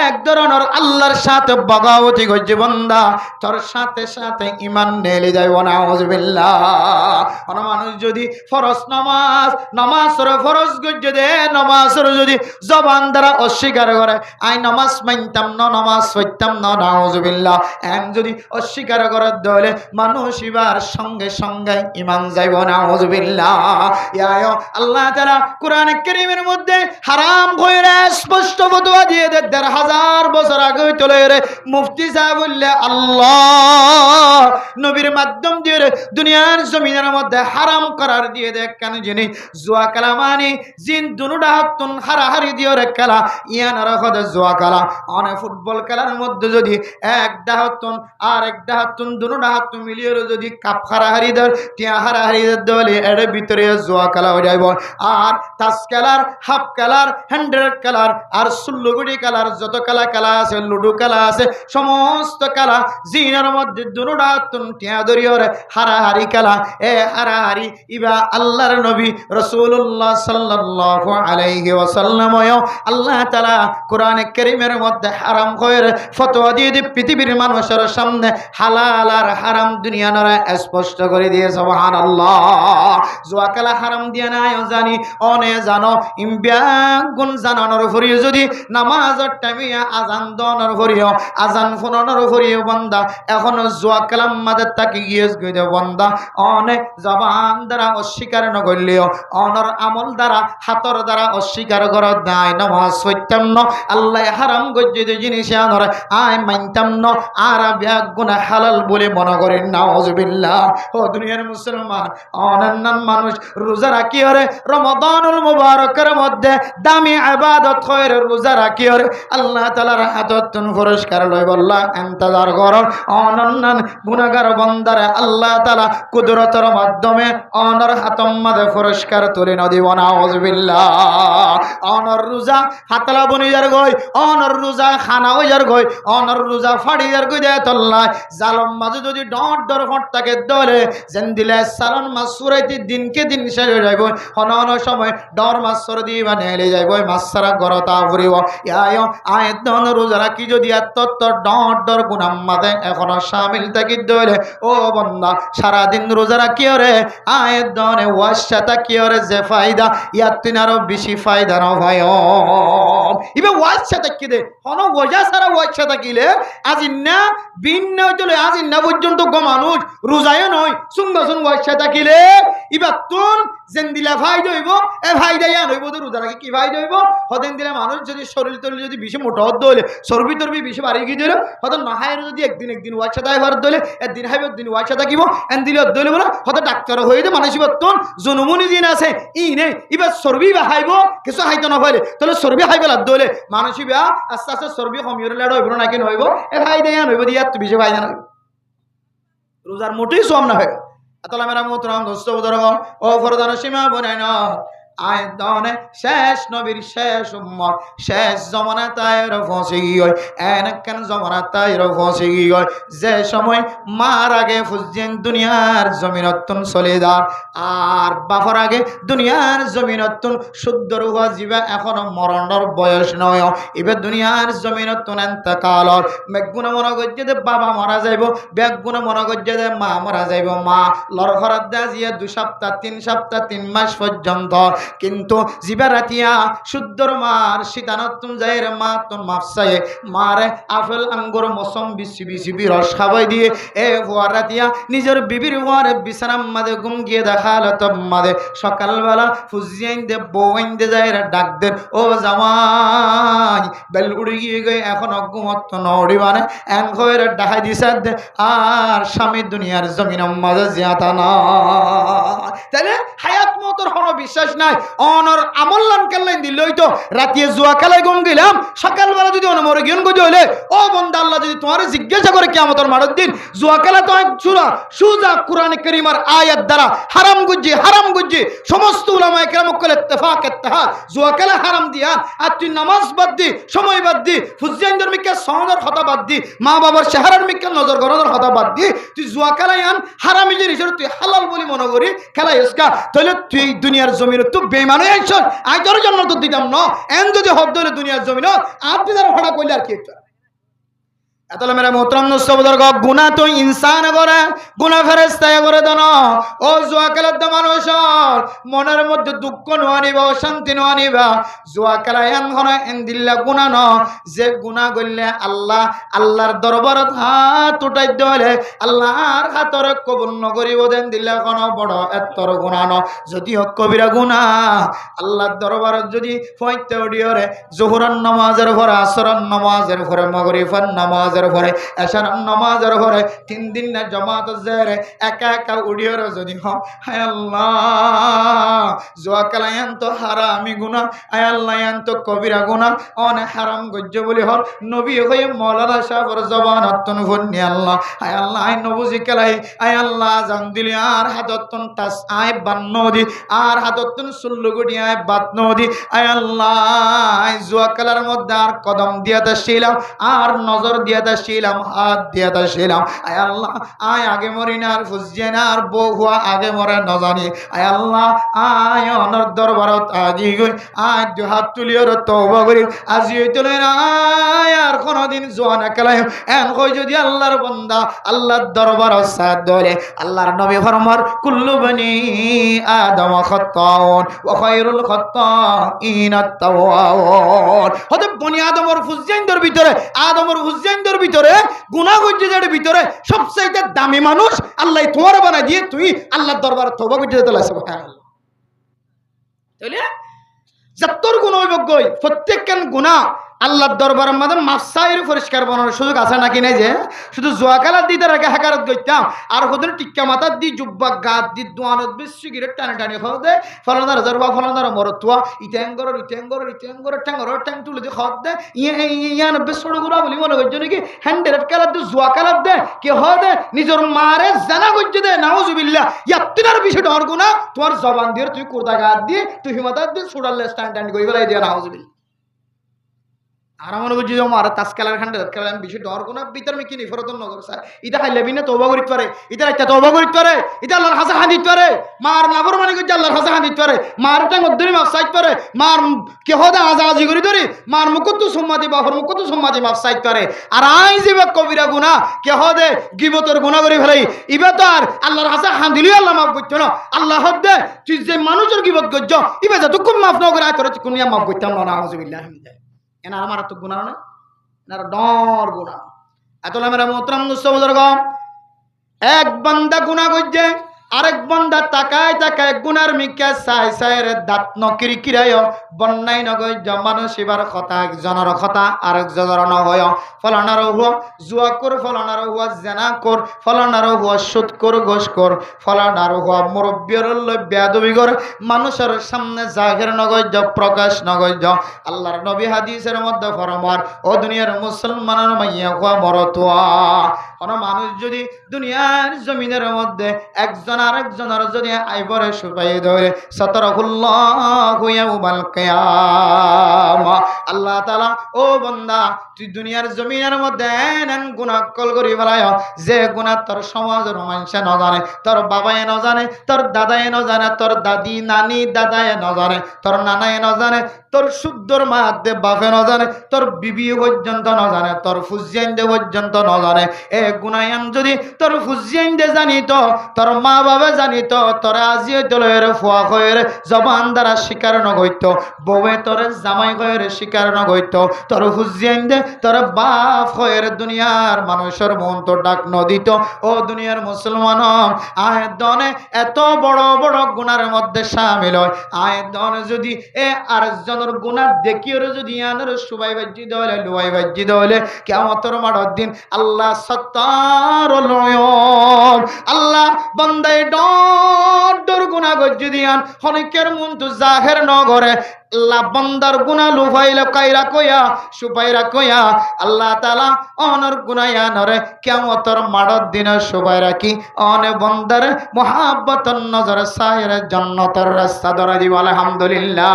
এক ধরনের আল্লাহর সাথে বগাবতি গজ্জে বন্দা তোর সাথে সাথে ইমান নেলে যায় নাউজুবিল্লাহ মানুষ যদি ফরজ নামাজের ফরজ গজ্জে দে নামাজের যদি জবান দ্বারা অস্বীকার করে আই নামাজ মানতাম না নামাজ পড়তাম না নাউজুবিল্লাহ এন যদি অস্বীকার করার দলে মানুষ ইবার সঙ্গে সঙ্গে ঈমান যাইব নাউজুবিল্লাহ ইয়া আল্লাহ তাআলা কোরআন কারীমের মধ্যে হারাম কইরা স্পষ্ট ফতোয়া দিয়ে দেন ১৫০০ বছর আগে চলে রে মুফতি সাহেব বললে আল্লাহ নবীর মাধ্যম দিয়ে দুনিয়ার জমিনের মধ্যে হারাম করার দিয়ে দেখ কেন জানি জুয়া খেলা মানে জিন দুনুটা হাতুন হারাহারি দিয়ে রে খেলা ইয়ান রাখদ জুয়া খেলা অনেক ফুটবল খেলার মধ্যে যদি একটা হাতুন আর একটা হাতুন দুনুটা হাত মিলিয়ে যদি কাপ হারাহারি দর টিয়া হারাহারি দলে এর ভিতরে জুয়া খেলা হয়ে যাইব আর তাস খেলার হাফ খেলার 100 খেলার আর সুল্লুগুড়ি খেলার যত খেলা আছে লুডু খেলা আছে সমস্ত খেলা জিনের মধ্যে দুনুটা হাতুন টিয়া ধরিয়ে হারাহারি খেলা এ হারাহারি ইবা আল্লাহর নবী রাসূলুল্লাহ সাল্লাল্লাহু আলাইহি ওয়াসাল্লাম আল্লাহ তাআলা কোরআন কারীমের মধ্যে হারাম করে ফতোয়া দিয়ে পৃথিবীর মানুষের সামনে হালাল আর হারাম দুনিয়া নরা স্পষ্ট করে দিয়ে সুবহানাল্লাহ জুয়া খেলা হারাম দিয়ে নাই জানি অনে জানো ইমবিয়া গুণ জানানোর ফরিও যদি নামাজের টাইমে আজান দনের ফরিও আজান ফোনানোর ফরিও বান্দা এখন জুয়া খেলা মাদের তাকে গিয়ে গইতে বান্দা অনেক জবান দ্বারা অস্বীকার ন করলেও অনর আমল দ্বারা হাতর দ্বারা অস্বীকার করা নাই নামাজ পড়তাম না আল্লাহ হারাম গজ্জিত জিনিস আনর আয় মানতাম না আর গুনাহ হালাল বলে মনে করেন নাউজুবিল্লাহ ও দুনিয়ার মুসলমান অনন্য মানুষ রোজা রাখি ওরে রমাদানুল মুবারকের মধ্যে দামি ইবাদত কইর রোজা রাখি ওরে আল্লাহ তাআলার হাতত পুরস্কার লই বল্লা ইন্তজার কর অনন্য গুনাহগার বান্দারে আল্লাহ তাআলা কুদরতের মাধ্যমে অনর হাতম মাঝে পুরস্কার তুলে নদিব নাউজুবিল্লাহ অনর রোজা হাতলা বনিজার গই অনর রোজা খানা হইয়ার গই অনর রোজা ফাড়িয়ার গই দে তল্লায় জালম মাঝে যদি ডট ডর ফটটাকে দলে যেন দিলে সালন মাছ সুরাইতে দিনকে দিন শেষ হয়ে যাইব হন সময় ডর মাছ সর দিবা নেলে যাইব মাছ সারা গরতা ফুরিব ইয়ায় আয়াত দন রোজা রাখি যদি এত ডট ডর গুনাম মাঝে এখনো শামিল থাকি দলে ও বন্দা সারা দিন রোজা রাখি রে আয়াত দনে ওয়াশা থাকি রে যে ফায়দা ইয়াত তিন আরো বেশি ফায়দা ন ভাই ইবে ওয়াইসা থাকি দে হন ওজা সারা ওয়াইসা থাকিলে আজিন্না ভিন্ন চলে আজিন্না পর্যন্ত গো মানুষ রোজায় নয় সুন্দর ওয়াইসা থাকিলে ইবা তুন যেন দিলা ফায়দা হইব এ ফায়দা ইয়ান হইব তো রোজা রাখি কি ফায়দা হইব হতেন দিলে মানুষ যদি শরীর তরীর যদি বেশি মোটা হতে হলে চর্বি টর্বি বেশি বাড়ি গিয়ে দিলে হয়তো নাহায়ের যদি একদিন ওয়াইসা থাকে ভারত দলে একদিন হাইব একদিন ওয়াইসা থাকিব এন দিলে দলে বলে হয়তো ডাক্তার হয়ে দে মানুষ ইবার তুন জনমনি দিন আছে ই নেই ইবার চর্বি বা হাইব কিছু হাইতো নফাইলে তাহলে চর্বি হাইবে লাভ দলে মানুষ ইবা আস্তে আস্তে চর্বি কমিয়ে লেড হইব নাকি নহইব এ ফায়দা ইয়ান হইব দিয়ে তো বেশি ফায়দা নয় রোজার মোটেই সম না হয় আতালা মেরা মোহতরম দোস্ত বুজুর্গণ ও ফরদান সীমা বনাই না আয় দনে শেষ নবীর শেষ উম্মত শেষ জমানা তাইর ফসে গিয়ে এনেকেন জমানা তাইর ফসে গিয়ে যে সময় মার আগে ফুজিয়েন দুনিয়ার জমিনতুন চলে যার আর বাফর আগে দুনিয়ার জমিনতুন শুদ্ধ রুহা জীবা এখনো মরণের বয়স নয় এবার দুনিয়ার জমিনতুন এন্তকালর বেগুনা মনে করছে যে বাবা মারা যাইব বেগুনা মনে করছে যে মা মারা যাইব মা লড়ফরাত দেয়া জিয়া 2 সপ্তাহ 3 সপ্তাহ 3 মাস পর্যন্ত কিন্তু জিবা রাতিয়া শুদ্ধর মার শীতানতুন যাইরে মা তুন মাফসায়ে মারে আপেল আঙ্গুর মৌসুম বিসি বিসি রস খাওয়াই দিয়ে এ ফুয়ার রাতিয়া নিজের বিবির ফুয়ারে বিছানার মাঝে ঘুম গিয়ে দেখালো তো মাঝে সকালবেলা ফুজিয়াইন দে বউইন দে যাইরে ডাক দেন ও জামাই বেল উড়ে গিয়ে গই এখন ঘুমত নড়ি মানে এন হয়ে ডাকাই দিছে আর স্বামী দুনিয়ার জমিনের মাঝে জিয়াতা না তাইলে হায়াত মতর কোনো বিশ্বাস নাই অনর আমল্লান কেলাইন দিল তো রাতিয়ে জুয়া খেলায় গম গেলাম সকালবেলা যদি অন মরে গিয়ন গজে হইলে ও বন্দা আল্লাহ যদি তোমার জিজ্ঞাসা করে কিয়ামতের মাঠের দিন জুয়া খেলা তো এক সুজা কোরআনে কারীমের আয়াত দ্বারা হারাম গুজ্জি সমস্ত উলামায়ে কেরাম কল ইত্তেফাক ইত্তেহাদ জুয়া খেলা হারাম দিয়া আর তুই নামাজ বাদ দি সময় বাদ দি ফুজিয়ান ধর্মিকে সহজর কথা বাদ দি মা বাবার চেহারার মিকে নজর গরনের কথা বাদ দি তুই জুয়া খেলাই আন হারামি জিনিস তুই হালাল বলি মনে করি খেলাই এসকা তাহলে তুই দুনিয়ার জমিন তুই বেমান হয়ে আইছ আই তোর জন্য তো দিতাম না এন যদি হব ধরে দুনিয়ার জমিন আপনি তার ভাড়া কইলে আর কি এতলে মেরা মোহতরম নসবদর গুনাহ তো ইনসান করে গুনাহ ফেরেশতায় করে দেন ও জুয়া খেলার মানুষ মনের মধ্যে দুঃখ নোয়ানিবা অশান্তি নোয়ানিবা জুয়া খেলায় এন দিল্লা গুনাহ ন যে গুনাহ করলে আল্লাহর দরবারত হাত উঠাই দিলে আল্লাহর হাতরে কবুল নকরিব দেন দিল্লা কোন বড় এতর গুনাহ ন যদিও কবিরা গুনাহ আল্লাহর দরবারত যদি ফয়তে উড়িয়রে জোহরের নামাজের পরে আসরের নামাজের পরে মাগরিবের নামাজ পরে এশার নামাজের পরে 3 দিন না জামাত জেরে একা একা উড়িয়র যদি হায় আল্লাহ জুয়া খেলায়ান তো হারামি গুনাহ আয় আল্লাহ ইয়ান তো কবিরা গুনাহ অনে হারাম গজ্জ বলি হল নবী হয়ে মাওলানা সাহেবের জবানতন ভন্নি আল্লাহ আয় আল্লাহ আই নবুজি খেলাই আয় আল্লাহ জান দিলি আর হাততন তাস আয় বান্নদি আর হাততন সুল্লুগুটি আয় বাতনদি আয় আল্লাহ আই জুয়া খেলার মধ্যে আর কদম দিয়াতে ছিলাম আর নজর দিয়াতে ছিলাম হাত দিয়াতে ছিলাম আয় আল্লাহ আয় আগে মরি না আর ফুজিয়ে আর বউ হুয়া আগে মরে ন জানি আয় আল্লাহ আয় অনর দরবারত আজি গই আয় দু হাত তুলিয়র তওবা করি আজি তুলে না আর কোনদিন জোয়া না খেলাই এন কই যদি আল্লাহর বান্দা আল্লাহর দরবারত সাথ দলে আল্লাহর নবী ফরমার কুল্লু বনি আদম খাত্তাউন ওয়া খায়রুল খাত্তাইন আত-তাওয়াবুন হতে বনি আদমর ফুজিয়ানদের ভিতরে আদমর ফুজিয়ানদের ভিতরে গুনাহ গজ্জের ভিতরে সবচেয়ে দামি মানুষ আল্লাহ তোমার বানাই দিয়ে তুই আল্লাহর দরবারে তওবা করতে যেতে লাগে সুবহানাল্লাহ তাইলে যতর গুনাহ হইবগই প্রত্যেকখান গুনাহ আল্লাহর দরবারের মধ্যে মাফসাইর পরিষ্কার বানানোর সুযোগ আছে নাকি নাই যে শুধু জুয়া খেলার দিতে রাখে হাকারত গইতাম আর হদন টিক্কা মাথার দি জুব্বা গাত দি দোয়ানত বেশি গিরে টানে টানে খাওয়া দে ফলানার জরবা ফলানার মরতুয়া ইটেঙ্গর ঠ্যাং তুলে দিয়ে খাওয়া দে ইয়ান বেশ সড়গুলা বলি মনে করছো নাকি হ্যান্ডেলেট খেলার দে জুয়া খেলার দে কে হয় দে নিজের মারে জানা করছে দে নাউজুবিল্লাহ ইয়াত্তিনার বিষয় ডর গুনা তোমার জবান দিয়ে তুই কুর্তা গাত দিয়ে তুই হিমাতার দিয়ে সুড়ালে স্ট্যান্ড টান্ড করে বেলাই দিয়ে নাউজুবিল্লাহ আর মনে করছি আমার তাস খেলার খান্ডে খেলাম বেশি ডর কোনো ভিতর মিকি নিফরতন নগর স্যার এটা খাইলে বিনা তওবা করিতে পারে এটা একটা তওবা করিতে পারে এটা আল্লাহর হাসা হানিতে পারে মার নাফরমানি করছে আল্লাহর হাসা হানিতে পারে মার টাং অদ্দরি মাফ সাইতে পারে মার কে হদা আজাজি করি ধরি মার মুকুত সম্মাদি বাহর মুকুত সম্মাদি মাফ সাইতে পারে আর আই যে কবিরা গুনাহ কে হদে গিবতর গুনাহ করি ফেলাই ইবা তো আর আল্লাহর হাসা হান্দিলি আল্লাহ মাফ করতে না আল্লাহ হদে তুই যে মানুষের গিবত করছ ইবা যতক্ষণ মাফ না করে আয় তোর কোনিয়া মাফ করতাম না নাউজুবিল্লাহ এনার মারাত্মক গুণা না, এনার ডর গুণা। এত মেরা মোহতরম দোস্ত বুজুর্গ, এক বান্দা গুণা করছে, আরেক বান্দা তাকায় তাকায় গুনার মিকা চাই চাই রে দাঁত নকিরি কিরায় বন্যাই নগৈ মানুষ এবার কথা একজনের কথা আরেকজনের নয়। ফলানারও হুয়া জুয়া কর, ফলানারও হুয়া জেনা কর, ফলানারও হুয়া সুদ কর, ঘোষ কর, ফলানারও হুয়া মুরব্বিয়র বেয়াদবি কর। মানুষের সামনে জাহির নগৈজ প্রকাশ নগৈজ। আল্লাহর নবী হাদিসের মধ্যে ফরমান, ও দুনিয়ার মুসলমানের মাইয়া হুয়া মরতুয়া। কোন মানুষ যদি দুনিয়ার জমিনের মধ্যে একজন আরেকজনের যদি আইবরে সুপাই ধরে সতরহুল্লাহু ইয়াউমাল কিয়ামা। আল্লাহ তাআলা, ও বান্দা তুই দুনিয়ার জমিনের মধ্যে এমন গুনাহ কল করি ফেলায় যে গুনাহ তোর সমাজের মানুষে ন জানে, তোর বাবায় ন জানে, তোর দাদায় ন জানে, তোর দাদি নানি দাদায় ন জানে, তোর নানায় ন জানে, তোর শুদ্ধর মাতে বাপে ন জানে, তোর বিবি পর্যন্ত ন জানে, তোর ফুজিয়াইন্দে পর্যন্ত ন জানে। এ গুনায়ান যদি তোর ফুজিয়াইন্দে জানিত, তোর মা বাবা জানিত, তোর আজিও তলের ফুয়া হয়ে জবান দ্বারা স্বীকার নগৈত, বউয়ে তোর জামাই হয়ে স্বীকার নগৈত, তোর ফুজিয়াইন্দে তোর বাপ হয়ে দুনিয়ার মানুষের মন তো ডাক নদিত। ও দুনিয়ার মুসলমান, আয়দনে এত বড় বড় গুনার মধ্যে সামিল হয়। আয়দনে যদি এ আরেকজনের গুনাহ দেখিও যদি আনের সুবাই বাজ্জি দলে লুয়াই বাজ্জি দলে কিয়ামতের মাঠের দিন আল্লাহ সত্তার লয়ন আল্লাহ বান্দায় ডর ডর গুনাহ গজ্জি দিয়ান হনিকের মন তো জাহের নগরে আল্লাহ বান্দার গুনাহ লুফাইলে কাইরা কইয়া সুপাইরা কইয়া আল্লাহ তাআলা অনর গুনায়ানরে কিয়ামতের মাঠের দিন সুপাই রাখি অনে বান্দার মুহাব্বতের নজর সাইরে জান্নাতের রাস্তা ধরে দিব আলহামদুলিল্লাহ।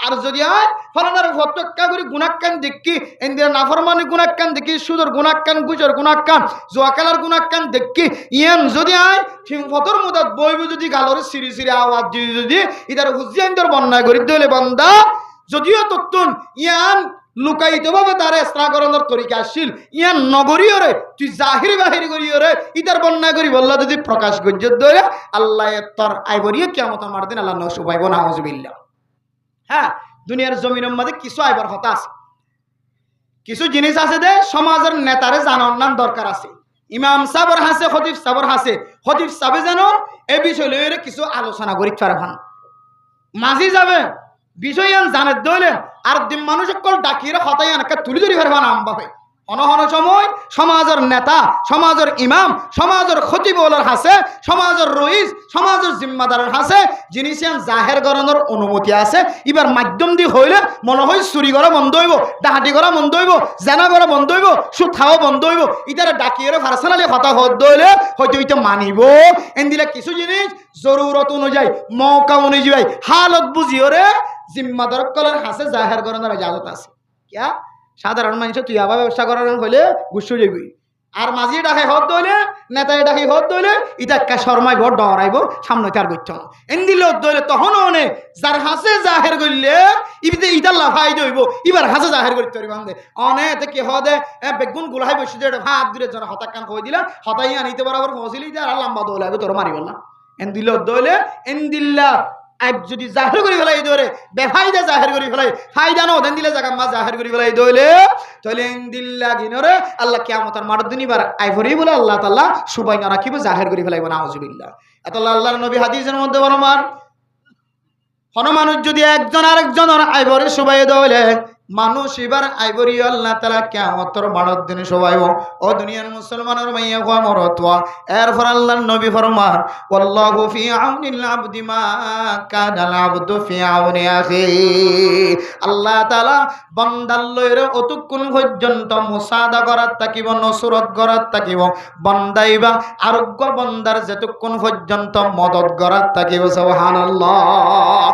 আর যদি আয় ফলানার ফটক্কা করে গুনাহকান দেখি, এন্দিরা নাফরমানি গুনাহকান দেখি, সুদর গুনাহকান, গুজর গুনাহকান, জুয়াকালার গুনাহকান দেখি, ইয়ান যদি আয় ফতর মুদাত বইব যদি গালরে সিরি সিরি আওয়াজ দিয়ে যদি ইদার হুজিয়ানদের বন্যা করি দলে বান্দা যদিও তত্তুন ইয়ান লুকাইতে ভাবে তার স্ত্রাকরণের তরিকা আসছিল, ইয়ান নগরীয়রে তুই জাহির বাহির করিয়রে ইতার বন্যা করি বললা যদি প্রকাশ গজ্জত দলে আল্লাহ তোর আইবরিয়ে কিয়ামত আমার দিন আল্লাহ নসুবাইব নাউজুবিল্লাহ। হ্যাঁ, দুনিয়ার জমিনের মধ্যে কিছু আইবার কথা আছে, কিছু জিনিস আছে যে সমাজের নেতারে জানার নাম দরকার আছে। ইমাম সাবর হাসে, খতিব সাবর হাসে, খতিব সাবে যেন এ বিষয় লইরে কিছু আলোচনা করি পারবেন, মাঝি যাবে বিষয় জানে দইলে আর দিন মানুষ সকল ডাকিয়ে হতাই একটা তুলি ধরি পারবেন আমভাবে। অনহন সময় সমাজের নেতা, সমাজের ইমাম, সমাজের খতিবুলার হাসে, সমাজের রইস, সমাজের জিম্মাদারের হাসে জিনিস জাহের গরনের অনুমতি আছে। এবার মাধ্যম দিয়ে হইলে মনে হয় চুরি করা বন্ধ হইব, ডাহাতি করা বন্ধ হইব, জেনা করা বন্ধ হইব, সুদ খাওয়া বন্ধ হইব। ইতারা ডাকিয়ে পার্সোনালি হতা হদ হইলে হয়তো ইটা মানিব। এন দিলে কিছু জিনিস জরুরত অনুযায়ী মৌকা অনুযায়ী হালত বুঝিওরে জিম্মাদার কলার হাসে জাহের গরনের ইজাজত আছে। কিয়া সাধারণ মানুষ তুই আবার ব্যবসা করার হইলে গুসু যাবি, আর মাঝি ডাকে হদ দইলে নেতায় ডাকি হদ দইলে ইটা শর্মাইব ডরাইব সামনে তার করছ এন দিলে দইলে তখন অনে যার হাসে জাহের করলে ইবিতে ইটা লাফাই দইব এবার হাসে জাহের করতে পারি বান্ধে অনে এতে কি হদে বেগুন গুলাই বসে যে হাত দূরে জন হতাক কান কই দিলা হতাই আনিতে বরাবর পৌঁছিলি আর লম্বা দৌলাইব তোর মারি বললাম এন দিলে দইলে এন দিল্লা যদি জাহের করি ফেলাই ধরে বেফাইদা জাহের করি ফেলাই ফায়দা নো দেন দিলে জায়গা মা জাহের করি ফেলাই দইলে তাহলে ইনদিল্লা গিনরে আল্লাহ কিয়ামতের মাঠের দিন এবার আইভরি বলে আল্লাহ তাআলা সুবাই না রাখিব জাহের করি ফেলাইব নাউজুবিল্লাহ। এত আল্লাহর নবী হাদিসের মধ্যে বলমান কোন মানুষ যদি একজন আরেকজনের আইভরি সুবাই দইলে মানুষ এবার আইবরি আল্লাহ তাআলা কিয়ামতের মাঠের দিন সবাইব। ও দুনিয়ার মুসলমানের মাইয়া গো মরতওয়া এরপর আল্লাহর নবী ফরমান ওয়াল্লাহু ফি আউনিল আবদি মা কানাল আবদু ফি আউনি আখি। আল্লাহ তাআলা বান্দার লইরে অতক্ষণ পর্যন্ত মুসাদা করার থাকিব, নসরত করার থাকিব, বান্দাইবা আরোগ্য বান্দার যেতক্ষণ পর্যন্ত মদত করার থাকিব। সুবহানাল্লাহ।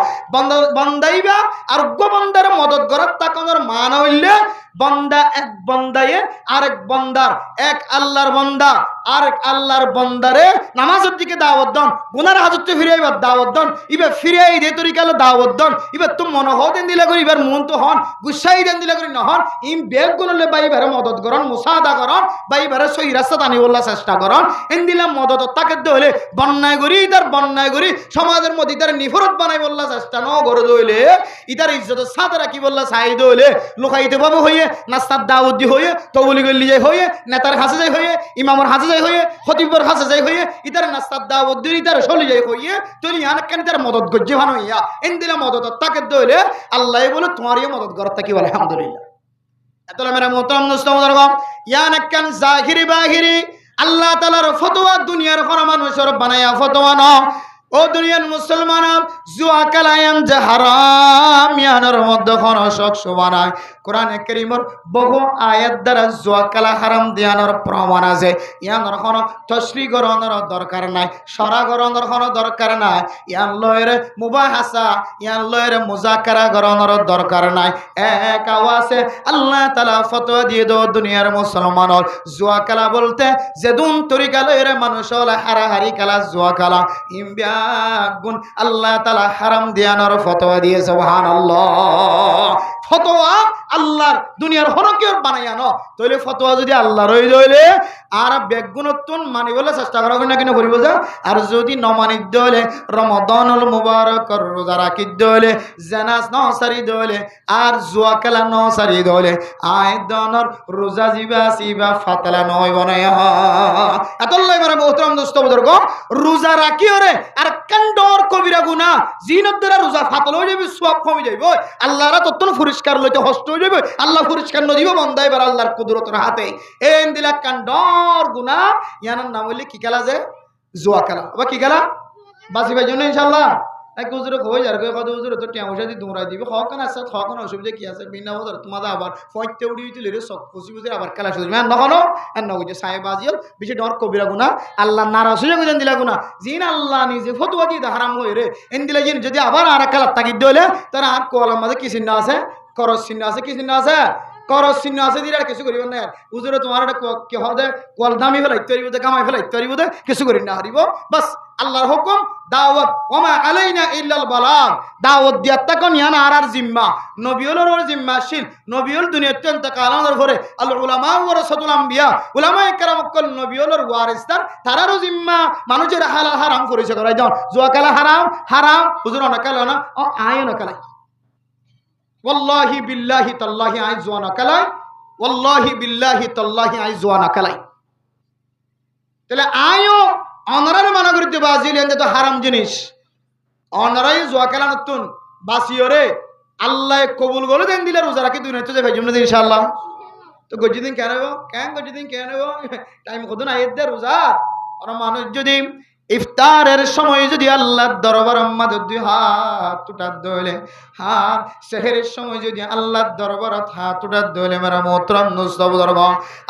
বান্দাইবা আরোগ্য বান্দার মদত করার তাক মান হইলে বন্দা এক বন্দায়ে আরেক বন্দার এক আল্লাহর বন্দা আর আল্লাহর বন্দারে নামাজের দিকে দাওয়াত দন, গুনার হাজতে ফিরাইবার দাওয়াত দন, ইবার ফিরাই দে তরিকালে দাওয়াত দন, ইবার তুমি মনে হতেন দিলে করি, এবার মন তো হন গুসাই দেন দিলে করি নহন, ইম বেগ গুনলে বা এবারে মদত করন, মুসাদা করন, বা এবারে সহি রাস্তা টানি বললা চেষ্টা করন, এন দিলাম মদত তাকে হলে বন্যায় করি তার বন্যায় করি সমাজের মধ্যে তার নিফরত বানাই বললা চেষ্টা ন করে দইলে ইতার ইজ্জত সাথে রাখি বললা চাই দইলে লোকাইতে পাবো হয়ে নাস্তার দাওয়াত দি হয়ে তবলি গল্লি যাই হয়ে নেতার হাসে যাই হয়ে ইমামর হাসে যাই হয়ে খতিবর হাসে যাই হয়ে ইতার নাস্তার দাওয়াত দি ইতার চলি যাই হয়ে তুই ইয়ান কেন তার মদত গজ্জে ভানো হইয়া এন দিলা মদত তাকে দইলে আল্লাহ বলে তোমারই মদত করত কি বলে আলহামদুলিল্লাহ। এতলা মেরা মোহতারাম দোস্ত মুজাররম ইয়ান কেন জাহিরি বাহিরি আল্লাহ তাআলার ফতোয়া দুনিয়ার কোন মানুষের বানায়া ফতোয়া না। ও দুনিয়ার মুসলমান জুয়া কালায়াম যে হারাম ইয়ানোর মধ্যে কোন শখস বানায় কোরআনে কারীমের বহু আয়াত দ্বারা জুয়া কালা হারাম দিয়ানোর প্রমাণ আছে। ইয়ানোর কোন তশরিহ করানোর দরকার নাই, সরা করানোর কোন দরকার নাই, ইয়ান লয়ের মুবাহাসা ইয়ান লয়ের মুজাকারা করানোর দরকার নাই। এক আওয়াজে আল্লাহ তাআলা ফতোয়া দিয়ে দাও দুনিয়ার মুসলমানর জুয়া কালা বলতে যেদুন তরিকা লয়ের মানুষ হল হারাহারি কালা জুয়া কালা ইমবিয়া গুণ আল্লাহ তাআলা হারাম দিয়ানোর ফতোয়া দিয়ে সুবহানাল্লাহ। ফতোয়া আল্লাহর দুনিয়ার হরকিয়ত বানাইয়া ন তইলে ফতোয়া যদি আল্লাহর হই দইলে আর বেগুনতুন মানিবলে চেষ্টা করা না কিনা করিব যা আর যদি নমানিদ্য হলে রমাদানুল মুবারকর রোজা রাখিদ্য হলে জানাজ ন সারি দইলে আর জুয়া খেলা ন সারি দইলে আয়দনর রোজা জিবা সিবা ফাতলা নয় বনায়া এতলাই মারা মোহতারাম দোস্ত বুজুর্গ রোজা রাখিওরে আর কান্ডর কবিরা গুনাহ জিনত দ্বারা রোজা ফাতল হয়ে যাবে সওয়াব কমে যাইব আল্লাহরা তত্তন পরিষ্কার লইতে হষ্ট হয়ে যাবে আল্লাহ পরিষ্কার ন দিব বন্দা এবার আল্লাহর কুদরতের হাতে এন দিলা কান্ডর গুনাহ ইয়ানার নাম হইলে কি খেলা যে জুয়া খেলা আবার কি খেলা বাসি ভাই জন্য ইনশাআল্লাহ এক হুজুরে কই যার কই কত হুজুরে তো টিয়ামশা দি দৌড়াই দিবে হকন আছে হকন অসুবিধা কি আছে বিনা বদর তোমাদের আবার ফয়তে উড়ি দিলে রে সব খুশি বুঝে আবার খেলা শুরু মান নখনো এন নগজে সাহেব আজিল বেশি ডর কবিরা গুনাহ আল্লাহ নারাজ হয়ে গেছেন দিলা গুনাহ জিন আল্লাহ নিজে ফতোয়া দিয়ে হারাম হই রে এন দিলা জিন যদি আবার আর খেলা তাকি দিলে তারা আর কোলার মধ্যে কি চিহ্ন আছে করস চিহ্ন আছে কি চিহ্ন আছে করস চিহ্ন আছে দিলে আর কিছু করিব না হুজুরে তোমার একটা কি হবে কল দামি ফেলাই তৈরি বুঝে কামাই ফেলাই তৈরি বুঝে কিছু করি না হারিব বাস আল্লাহর হুকুম দাওয়াত ওমা আলাইনা ইল্লাল বালাগ দাওয়াত দিয়া তখন ইয়ান আর জিম্মা নবিয়ুলের জিম্মাশীল নবিয়ুল দুনিয়াতে ইন্তেকালের পরে আল উলামা ওয়ারাসাতুল আম্বিয়া উলামায়ে কেরাম কল নবিয়ুলের ওয়ারিসদার তারারও জিম্মা মানুষের হালাল হারাম করেছে করাই দাও জুয়া খেলা হারাম হারাম হুজুর না খেলা না ও আয় না খেলা ওয়াল্লাহি বিল্লাহি তাল্লাহি আই জুয়া না খেলাই ওয়াল্লাহি বিল্লাহি তাল্লাহি আই জুয়া না খেলাই তাহলে আয়ও অনরার মানা করতে বাজিল এনে তো হারাম জিনিস অনরাই জুয়া খেলা নতুন বাসিওরে আল্লাহ কবুল করে দেন দিলে রোজা রাখি দুনিয়াতে যে ভাইজুম না ইনশাআল্লাহ তো গজিদিন কেন হইব কেন গজিদিন কেন হইব টাইম কত না এদ রোজা আর মানুষ যদি ইফতারের সময় যদি আল্লাহর দরবার আমাদের দুই হাত উঠাত দইলে আর সেহরের সময় যদি আল্লাহর দরবারত হাত উঠাত দইলে মেরা মোহতারাম দোস্ত বুজুর্গ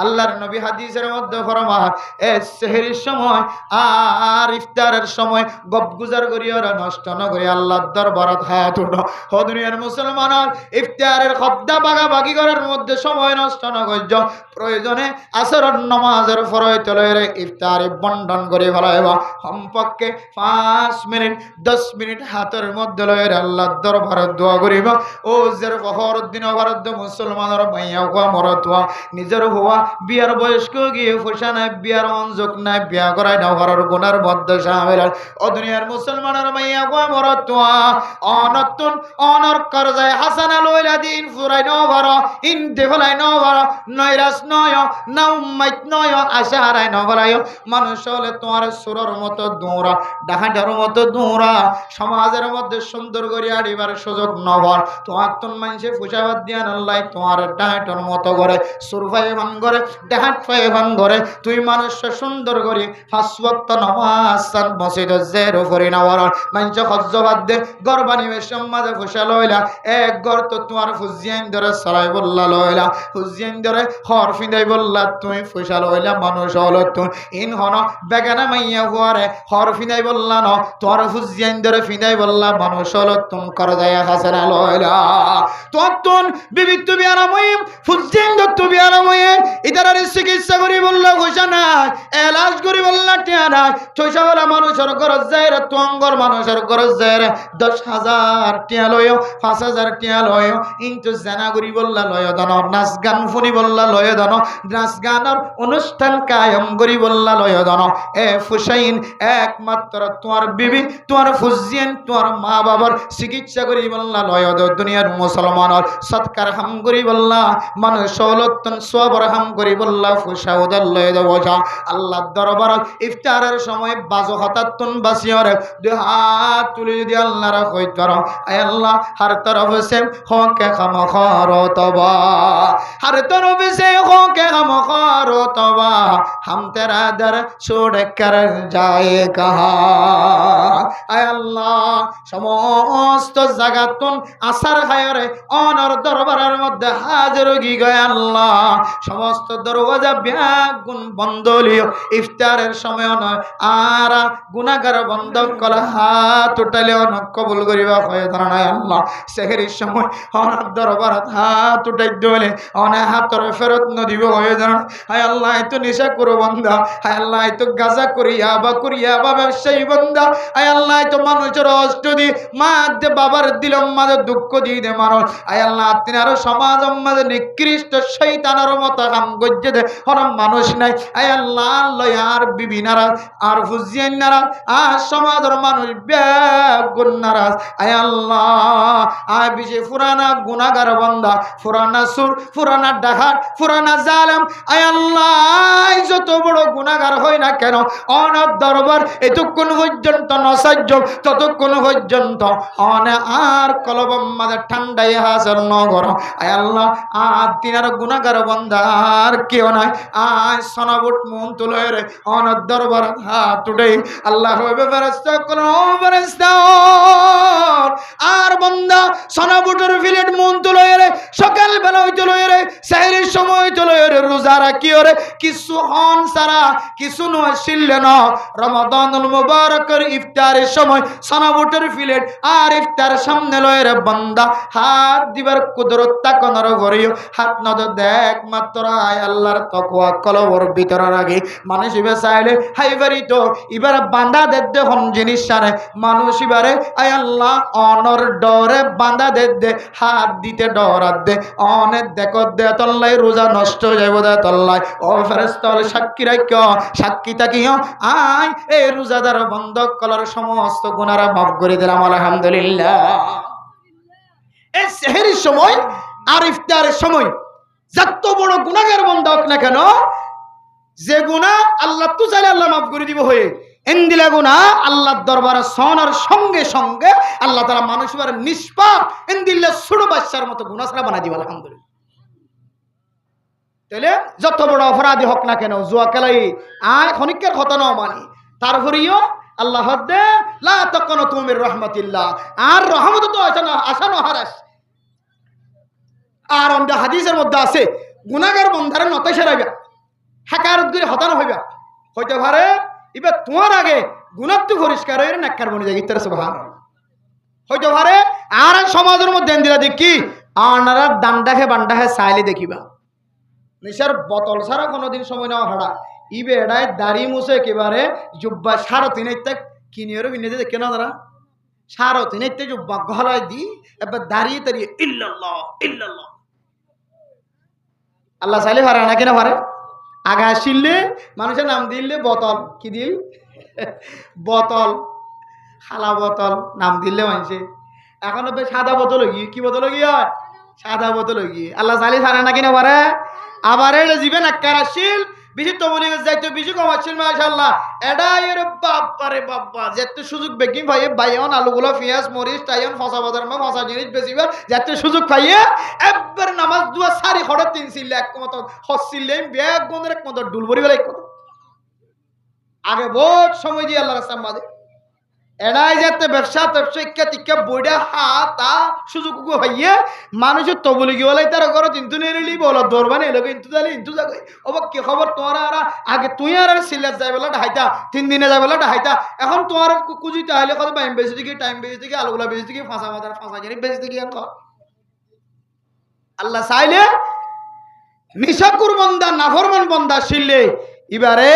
আল্লাহর নবী হাদিসের মধ্যে ফরমান এ সেহরের সময় আর ইফতারের সময় গপগুজার করিয়া নষ্ট না করি আল্লাহর দরবারত হাত উঠো ও দুনিয়ার মুসলমান ইফতারের খদ্দা বাগাবাগি করার মধ্যে সময় নষ্ট না করজ প্রয়োজনে আসরের নামাজের ফরয়তে লইরে ইফতারে বন্টন করে ফেলাইবা কমপক্ষে 5 মিনিট 10 মিনিট হাতের মধ্যে লয়ের আল্লাহর দরবারে দোয়া করিব ও জের ফখর দিন ভারত মুসলমানের মাইয়া কোয়া মরতোয়া নিজের হওয়া বিয়ার বয়স্ক গিয়ে ফুসা নাই বিয়ার অঞ্জক নাই বিয়া করাই না ঘরের গুনার মধ্যে শামিল ও দুনিয়ার মুসলমানের মাইয়া কোয়া মরতোয়া অনতুন অনর করজায় হাসানা লইলা দিন ফুরাই ন ভার ইন দেফলাই ন ভার নয়রাস নয় না উম্মাইত নয় আশা হারাই ন ভারায় মানুষ হলে তোমার সুরর মতো দৌড়া ডাহাটার মতো দৌড়া সমাজের মধ্যে সুন্দর করে আড়িবার সুযোগ নভর তোমার তোর মানুষে ফুসাবাদ দিয়া নাল্লাই তোমার ডাহাটার মতো করে সুরফাই ভান করে ডাহাট ফাই ভান করে তুই মানুষকে সুন্দর করে 5 ওয়াক্ত নামাজ মসজিদ জের উপরে নাওয়ার মানুষ হজ্জবাদ দে গরবানি বেশম মাঝে ফুসা লইলা এক গর্ত তোমার ফুজিয়ান ধরে সরাই বললা লইলা ফুজিয়ান ধরে হর ফিন্দাই বললা তুমি ফুসা লইলা মানুষ হলো তুমি ইন হন বেগানা মাইয়া হুয়ারে হর ফিন্দাই বললা ন তোমার ফুজিয়ান ধরে ফিন্দাই বললা মানুষ হলো তুমি কর যায় হাসানা লইলা তখন বিবিধ তুমি আরামই ফুজিয়ান তুমি আরামই ইতার চিকিৎসা করি বললা ঘোষা নাই এলাজ করি বললা টিয়া নাই ছয়শা বলা মানুষের গরজ যায় রে তুঙ্গর মানুষের গরজ যায় রে 10,000 টিয়া লয় 5,000 টিয়া লয় কিন্তু জানা করি বললা লয় দানো নাচ গান ফুনি বললা লয় দানো নাচ গানের অনুষ্ঠান কায়েম করি বললা লয় দানো এ ফুসাইন একমাত্র তোমার বিবি তোমার ফুজিয়ান তোমার মা বাবার চিকিৎসা করি বললা লয় দুনিয়ার মুসলমানের সৎকার হাম করি বললা মানুষ হলতন সবর হাম করি বললা ফুসা উদার লয় দেব আল্লাহ দরবার ইফতারের সময় বাজো হতাত্তন বাসিয়রে দুই হাত তুলে যদি আল্লাহর কইত করো আয় আল্লাহ हर तरफ से हो के हम खारो तबा हर तरफ से हो के हम खारो तबा हम तेरा दर छोड़ कर जाए कहाँ आय अल्लाह समस्त जगतन आसार खायरे অনর দরবারের মধ্যে হাজির হই গয় আল্লাহ সমস্ত দরওয়াজা ব্যাগুন বন্ধ লিও ইফতারের সময় নয় আর গুনাহগার বন্ধ করা হাত উঠালে অনেক কবুল করিবা হয় ধারণা আল্লাহ সেহরির সময় অনেক দরবারত হাত উঠাই দিলে অনেক হাতর ফেরত নদিব হয়ে ধারণা হায় আল্লাহ এত নেশা করো বন্ধা হায় আল্লাহ এত গাজা করিয়া বা ব্যবসায়ী বন্ধা হায় আল্লাহ এত মানুষের অষ্ট দি মা দে বাবার দিল মাঝে দুঃখ দিয়ে দে মানুষ আয় আল্লাহ তিনি আরো সমাজ মাঝে নিকৃষ্ট শৈতানের মতো কাম গজ্জে দে হরম মানুষ নাই আয় আল্লাহ আর বিবি নারাজ আর ফুজিয়ান নারাজ আর সমাজের মানুষ বেগুন নারাজ আয় আল্লাহ আয় বিশে ফুরানা গুনাহগার বান্দা ফুরানা সুর ফুরানা ডাকাত ফুরানা জালেম আয় আল্লাহ যত বড় গুনাহগার হয় না কেন অনার দরবার এতক্ষণ পর্যন্ত নসাজ্য ততক্ষণ পর্যন্ত অনে আর কলব মাঝে ঠান্ডায় হাজার নগর আয় আল্লাহ আর তিনার গুনাহগার বান্দা আর কেউ নাই আয় সনাবট মন তুলে রে অনার দরবার হাত উঠে আল্লাহ হবে ফেরেশতা কোন ফেরেশতা আর বান্দা সনাবটের ফিলেট মন তুলে রে সকাল বেলা হইতে লয় রে সেহরির সময় তুলে রে রোজা রাখি রে কিছু হন সারা কিছু নয় শিল্লে না রমাদানুল মুবারকের ইফতারের সময় সনাবটের ফিলেট আর ইফতার সামনে লয় রে বান্দা হাত দিবার কুদরত তাকনর করিও হাত নদ দেখ মাত্র আয় আল্লাহর তাকওয়া কলবর ভিতর রাখি মানুষ ইবে চাইলে হাইবারি তো এবার বান্দা দে হন জিনিস সারে মানুষ এবারে আয় আল্লাহ অনর ডরে বান্দা দে হাত দিতে ডরাত দে অনেক দেখো দে তল্লাই রোজা নষ্ট হয়ে যাবো দে তল্লাই ও ফেরেশতা সাক্ষী রাখিও সাক্ষী তাকিও আয় এই রোজাদার বন্ধ কলার সমস্ত গুনারা মাফ করে দিলাম আলহামদুলিল্লাহ এই সেহরির সময় আর ইফতারের সময় যত বড় গুনাহগার বন্ধ হোক না কেন যে গুনাহ আল্লাহ তো চাইলে আল্লাহ মাফ করে দিব হয়ে এন্দিলা গুনাহ আল্লাহর দরবারে শোনার সঙ্গে সঙ্গে আল্লাহ তাআলা মানুষের নিষ্পাপ এন্দিল্লা ছোট বাচ্চার মতো গুনাহ ছাড়া বানাই দিব আলহামদুলিল্লাহ তাহলে যত বড় অপরাধী হোক না কেন জুয়া খেলাই আয় খনিকের কথা না মানি তারপরেও আল্লাহ দে লা তাকুনতু মির রাহমাতিল্লাহ আর রহমত তো আসানো হারাস আর অন্য হাদিসের মধ্যে আছে গুনাহগার বন্ধারে নতাই সারাইবা হাকারত করে হতানো হইবা হইতে পারে এবার তোমার আগে গুনাহ তো পরিষ্কার হয়ে নাক্কার বনে যায় ইত্যাদি সুবহানাল্লাহ হইতে পারে আর সমাজের মধ্যে দিলা দেখি আনারা দান্ডাহে বান্ডাহে চাইলে দেখিবা নিশার বোতল ছাড়া কোনোদিন সময় নেওয়া হাড়া ইবে এডায় দাড়ি মুছে একেবারে জুব্বা সারো তিনাইতে কিনিয়েরও কিনে দেখে না তারা সারো তিনাইতে জুব্বা গলায় দি এবার দাঁড়িয়ে দাঁড়িয়ে ইল্লাল্লাহ ইল্লাল্লাহ আল্লাহ চাইলে পারে না কেনা পারে আগা আসিলে মানুষের নাম দিলে বোতল কি দিল বোতল খালা বোতল নাম দিলে মানুষে এখন সাদা বোতল গিয়ে কি বোতল গিয়ে হয় সাদা বোতল গিয়ে আল্লাহ চাইলে পারে না কিনা পারে আবার এটা জীবেন আকার আসিল বেশি তবলি যাইতো বেশি কম আসছিল মাশাআল্লাহ এডাই রে বাবারে বাবা যেত সুযোগ বেকিং ভাই বাইয়ন আলুগুলো পেঁয়াজ মরিচ টাইন ফসা বাজার মে ফসা জিনিস বেশিবার যেত সুযোগ পাইয়ে একবার নামাজ দুয়া সারি খড় তিন সিল এক মত হসিলে ব্যাগ গনের এক মত ডুলবরি বেলা এক মত আগে বহুত সময় দিয়ে আল্লাহর রাস্তা মাঝে এড়াই যেতে ব্যবসা ইক্কা টিক্কা বইটা তা সুযোগ হইয়ে মানুষের তবলিগি বলাই তার ঘর কিন্তু নেলি বলো দরবানে এলো কিন্তু তাহলে কিন্তু যাবে অবাক কি খবর তোমার আর আগে তুই আর সিলেট যাই বলা ঢাইতা 3 দিনে যাই বলা ঢাইতা এখন তোমার কুজিতে আইলে কত টাইম বেশি দিকে আলুগুলা বেশি দিকে ফাঁসা জানি বেশি দিকে আল্লাহ চাইলে নিশাকুর বন্দা নাফরমান বন্দা শিললে এবারে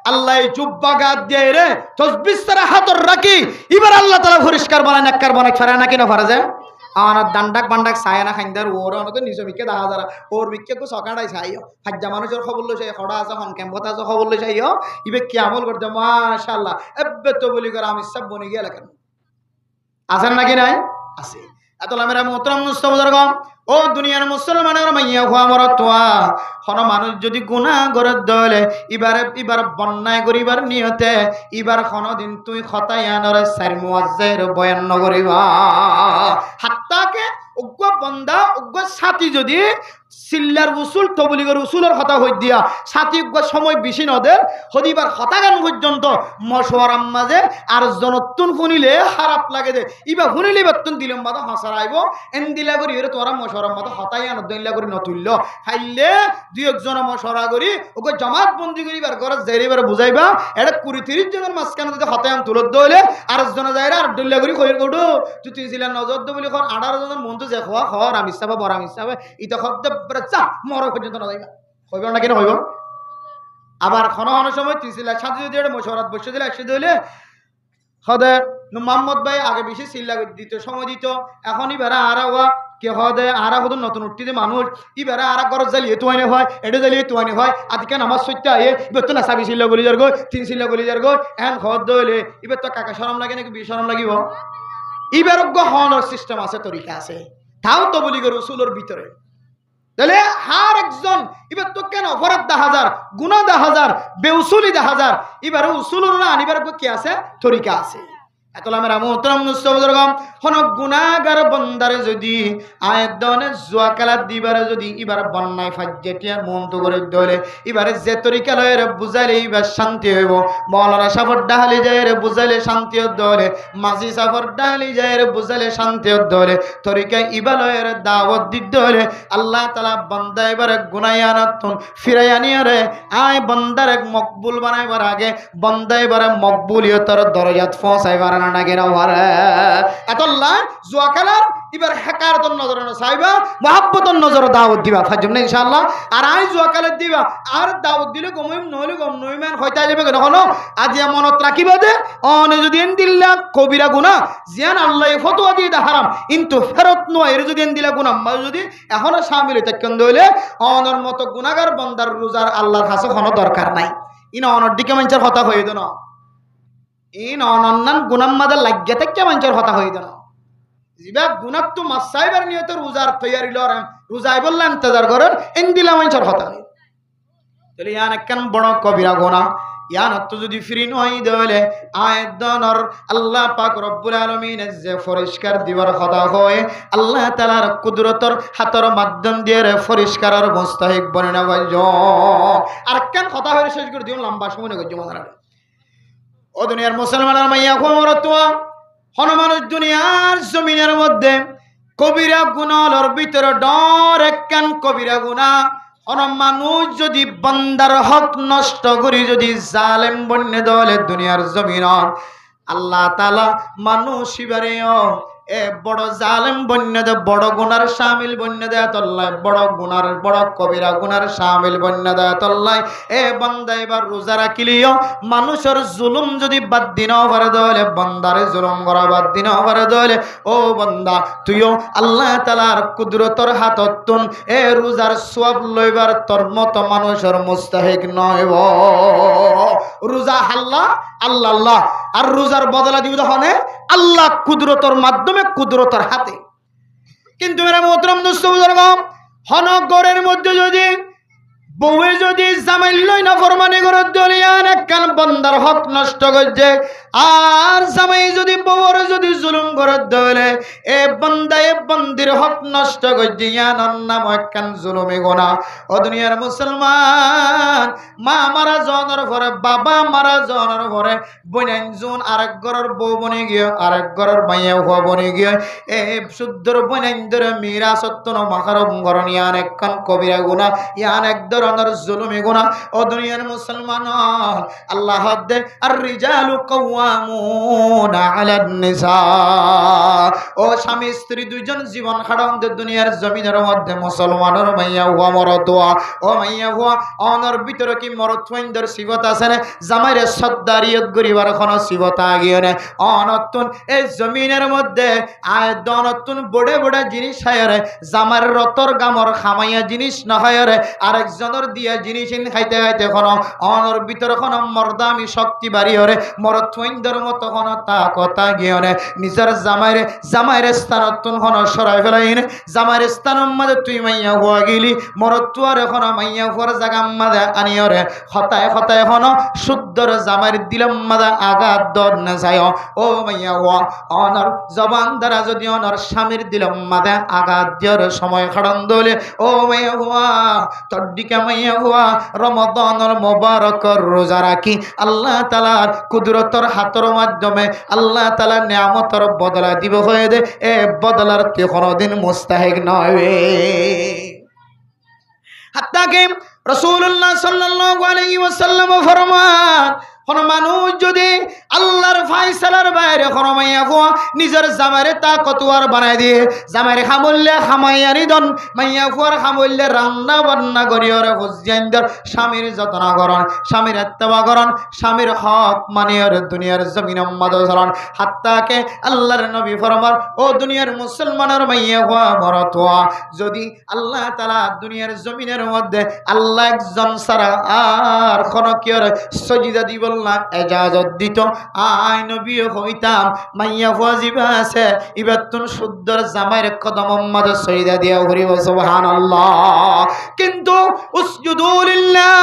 আল্লাহ জুব্বা গাদ দিয়ে রে তসবিহ সারা হাতর রাখি এবার আল্লাহ তাআলা পরিষ্কার বানায় নাক্কার বানায় ছাড়া না কিনা পারে যে আমার দান্ডাক বান্ডাক ছায় না খাইন্দার ওর অনতে নিজ মিকে দেখা যারা ওর মিকে কো সকাড়াই ছাইও হাজ্জা মানুষের খবর লই চাই খড়া আছে হন ক্যাম্পত আছে খবর লই চাইও ইবে কি আমল করতে মাশাআল্লাহ এব্বে তো বলি করে আমি সব বনি গেল কেন আছেন নাকি নাই আছে এতলা মেরা মোহতরম মুস্তাফাজরগম ও দুনিয়ার মুসলমানের মাইয়া হওয়া মরতোয়া কোন মানুষ যদি গুনাহ করে দলে এবারে বন্যায় করিবার নিয়তে এবার কোনদিন তুই খতায়ানরে সার মুয়াজ্জের বয়ান নকরিবা হাত্তাকে উগ্র বন্দা উগ্র সাথী যদি সিল্লার উসুল তবলিগের উসুলের কথা হই দিয়া সাথী উগ্র সময় বেশি নদের হদিবার হতাগান পর্যন্ত মশওয়ারাম মাঝে আর জনতুন শুনিলে খারাপ লাগে যে ইবা শুনিলে বেতন দিলাম মাথা হাসার আইব এন দিলা করি এর তোরা মশওয়ারাম মাথা হতাইয়ান দিলা করে নতুল্য খাইলে দুই একজন মশওয়ারা করি ওকে জামাত বন্দি করিবার ঘর যাইবার বুঝাইবা এটা 20-30 জনের মাঝখানে যদি হতায়ান তুলত দইলে আর জন যাইরা আর দিলা করি কইর কডু তুই তিনছিলা নজর দ বলি খন 18 জনের মন তো যে খোয়া খর আমি সাবা বড় আমি সাবা ইতা খদ্দ চা মর পর্যন্ত না যাইবা হইব না কেন হইব আবার খন সময় তিনছিলা সাথে যদি এটা মশওয়ারাত বসে দিলে একসাথে হইলে হদে মোহাম্মদ ভাই আগে বেশি চিল্লা দিত সময় দিত এখন ইবারা আর কে হদে আর হদ নতুন উঠতে মানুষ ইবারা আর গরজ জ্বালিয়ে তোয়াইনে হয় এটা জ্বালিয়ে তোয়াইনে হয় আজকে নামাজ সত্যি আয়ে এবার তো না সাবি চিল্লা গলি যার গো 3 চিল্লা গলি যার গো এখন খদ দইলে এবার তো কাকা শরম লাগে নাকি বিশরম লাগিব ইবার হওয়ার সিস্টেম আছে তরিকা আছে তাও তো বলি গো রসুলের ভিতরে তাহলে হার একজন এবার তো কেন অপরাধ 10,000 গুনাহ 10,000 বেউসুলি 10,000 এবারে উসুলুর না আনিবার কি আছে তরিকা আছে এতলা মেরা মোহতরম মুস্তাফাজরগম কোন গুনাহগার বন্দারে যদি আয়াত দনে জুয়া খেলা দিবারে যদি এবার বন্যায় ফাজ্জেটিয়া মন তো করে দলে এবারে যে তরিকা লয়ের বুঝাইলে এবার শান্তি হইব মৌলানা সাফর ডাহালি যায়ের বুঝাইলে শান্তি দলে মাঝি সাফর ডাহালি যায়ের বুঝাইলে শান্তি দলে তরিকা ইবালয়ের দাওয়াত দিতে হলে আল্লাহ তাআলা বান্দা এবারে গুনায়ানাতুন ফিরায়ানিয়ারে আয় বান্দার এক মকবুল বানাইবার আগে বান্দা এবারে মকবুলিয়তের দরজাত পৌঁছাইবার না গেরা ওয়ারে এতল্লা জুয়া খেলার এবার হেকারতন নজর চাইবা মহাব্বতন নজর দাওয়াত দিবা ফাজম না ইনশাআল্লাহ আর আই জুয়া খেলা দিবা আর দাওয়াত দিলে গমইম নহলে গম নইমান হইতা যাবে কেন হলো আজি মনত রাখিবা দে অনে যদি এন দিল্লা কবিরা গুনাহ জিয়ান আল্লাহ ফতোয়া দিয়ে দা হারাম কিন্তু ফেরত নয় এর যদি এন দিলা গুনাহ মা যদি এখনো শামিল হইতাকেন দইলে অনর মত গুনাহগার বান্দার রোজার আল্লাহর কাছে কোনো দরকার নাই ইনা অনর দিকে মানুষের কথা হই দেন ইন অনন্নান গুনাম্মাদের লাগিয়ে থেকে মানুষের কথা হই দেন জিবা গুনাহ তো মাসাইবার নিয়ত রোজার তৈয়ারি লরাম রোজাই বললাম ইন্তজার করেন এন দিলা মানুষের কথা হই তাহলে ইয়ান একখান বড় কবিরা গুনাহ ইয়ান তো যদি ফ্রি নই দেলে আয়াত দনর আল্লাহ পাক রব্বুল আলামিন যে পরিষ্কার দিবার কথা হয় আল্লাহ তাআলার কুদরতর হাতর মাধ্যম দিয়ে পরিষ্কারের মুস্তাহিক বনে গজ আর কেন কথা হইরে শেষ করে দিও লম্বা সময় গজ মানারা ও দুনিয়ার মুসলমানের মাইয়া খমরতুয়া হন মানুষ দুনিয়ার জমিনের মধ্যে কবিরা গুনাহর ভিতরে ডর একখান কবিরা গুনাহ অন মানুষ যদি বান্দার হক নষ্ট করি যদি জালেম বন্যে দলে দুনিয়ার জমিনত আল্লাহ তাআলা মানুষ ইবারেও এ বড় জালেম বন্যে দে বড় গুনার শামিল বন্যে দে তল্লাই বড় গুনার বড় কবিরা গুনার শামিল বন্যে দে তল্লাই এ বান্দা এবার রোজা রাখিলিও মানুষের জুলুম যদি বাদ দিনও পারে দলে বান্দারে জুলুম করা বাদ দিনও পারে দলে ও বান্দা তুইও আল্লাহ তাআলার কুদরতর হাততুন এ রোজার সওয়াব লইবার তোর মত মানুষের মুস্তাহিক নয়ব রোজা আল্লাহ আল্লাহ আল্লাহ আর রোজার বদলা দিব দহনে আল্লাহ কুদরতর মাধ্যমে কুদরতর হাতে কিন্তু মেরা মোহতরম দোস্ত বুজুর্গ হনগরের মধ্যে যদি বউয়ে যদি জামাই লই না ফরমানি করে দলিয়ান একখান বন্দার হক নষ্ট করছে, আর জামাই যদি বউর যদি জুলুম করে দলে এ বন্দা এ বন্দির হক নষ্ট করছে, ইয়ানোর নাম একখান জুলুমি গুনাহ। ও দুনিয়ার মুসলমান, মা মারা জনের পরে, বাবা মারা জনের পরে বইনান জুন আরেক ঘরের বউ বনে গিয়ে, আরেক ঘরের মাইয়া হওয়া বনে গিয়ে এ শুদ্ধর বইনান ধরে মীরা সত্য মাখারম গরণ, ইয়ান একখান কবিরা গুনাহ, ইয়ান এক ধরনের জুলুমি গুনাহ। ও দুনিয়ার মুসলমান, আল্লাহ দে আর রিজালু কাওয়ামুনা আলান নিসা। ও স্বামী স্ত্রী দুইজন জীবন খাড়ান্তে দুনিয়ার জমিনের মধ্যে মুসলমানের মাইয়া হুয়া মরতোয়া। ও মাইয়া হুয়া অনর ভিতরে কি মরতওয়াইন্দর সিবত আছে না, জামাইরে সদ্দারিয়ত গরিবার কোন সিবত আগিয়ে না। অনতুন এই জমিনের মধ্যে আয় দনতুন বড়ে বড়ে জিনিস হয় রে, জামার রতর গামর খামাইয়া জিনিস নহয় রে, আরেকজনের দিয়া জিনিস খাইতে খাইতে কোন অনর ভিতরে কোন মর্দামি শক্তি বাড়ি হরে, মরতওয়াইন্দর মতো কোন তা কথা গিয়ে না। নিজের জামাইরে স্থানতুন কোন সরাই ফেলাইন, জামাইর স্থানের মাঝে তুই মাইয়া হওয়া গেলি, মরতুয়ার এখন মাইয়া হওয়ার জায়গা মাঝে আনিয়রে হতায় হতায় এখন শুদ্ধর জামাইর দিলাম মাঝে আঘাত দর না যায়। ও মাইয়া হওয়া অনর জবান দ্বারা যদি অনর স্বামীর দিলাম মাঝে আঘাত দেওয়ার সময় খাড়ন দলে, ও মাইয়া হওয়া তোর দিকে মাইয়া হওয়া রমাদানের মোবারকর রোজা রাখি আল্লাহ তাআলার কুদরতর হাতের মাধ্যমে আল্লাহ তাআলা নিয়ামতের বদলা দিব হয়ে দে, এ বদলার তে কোনদিন মুস্তাহিক নয়। হাত্তাকে রাসূলুল্লাহ সাল্লাল্লাহু আলাইহি ওয়াসাল্লাম ফরমান, কোন মানুষ যদি আল্লাহর ফায়সালার বাইরে কোন মাইয়া ফুয়া নিজের জামাইরে তাকতওয়ার বানায় দিয়ে, জামাইরে খামুল্লে খামাইয়ারি দন, মাইয়া ফুয়ার খামুল্লে রান্না বান্না করিয়রে হুজ্জাইন্দর স্বামীর যত্ন করন, স্বামীর ইত্তেবা করন, স্বামীর হক মানিয়র দুনিয়ার জমিন মাদসরন। হাত্তাকে আল্লাহর নবী ফরমান, ও দুনিয়ার মুসলমানের মাইয়া ফুয়া মরতওয়া যদি আল্লাহ তাআলা দুনিয়ার জমিনের মধ্যে আল্লাহ একজন ছাড়া আর কোন কিয়রে সজিদা দিব না এজাজত দিত, আই নবী হইতাম মাইয়া ফাজিবা আছে ইবাতুন শুদ্ধর জামাইর কদম মাঝে সজিদা দিয়া হরিব সুবহানাল্লাহ। কিন্তু উসজুদু লিল্লাহ,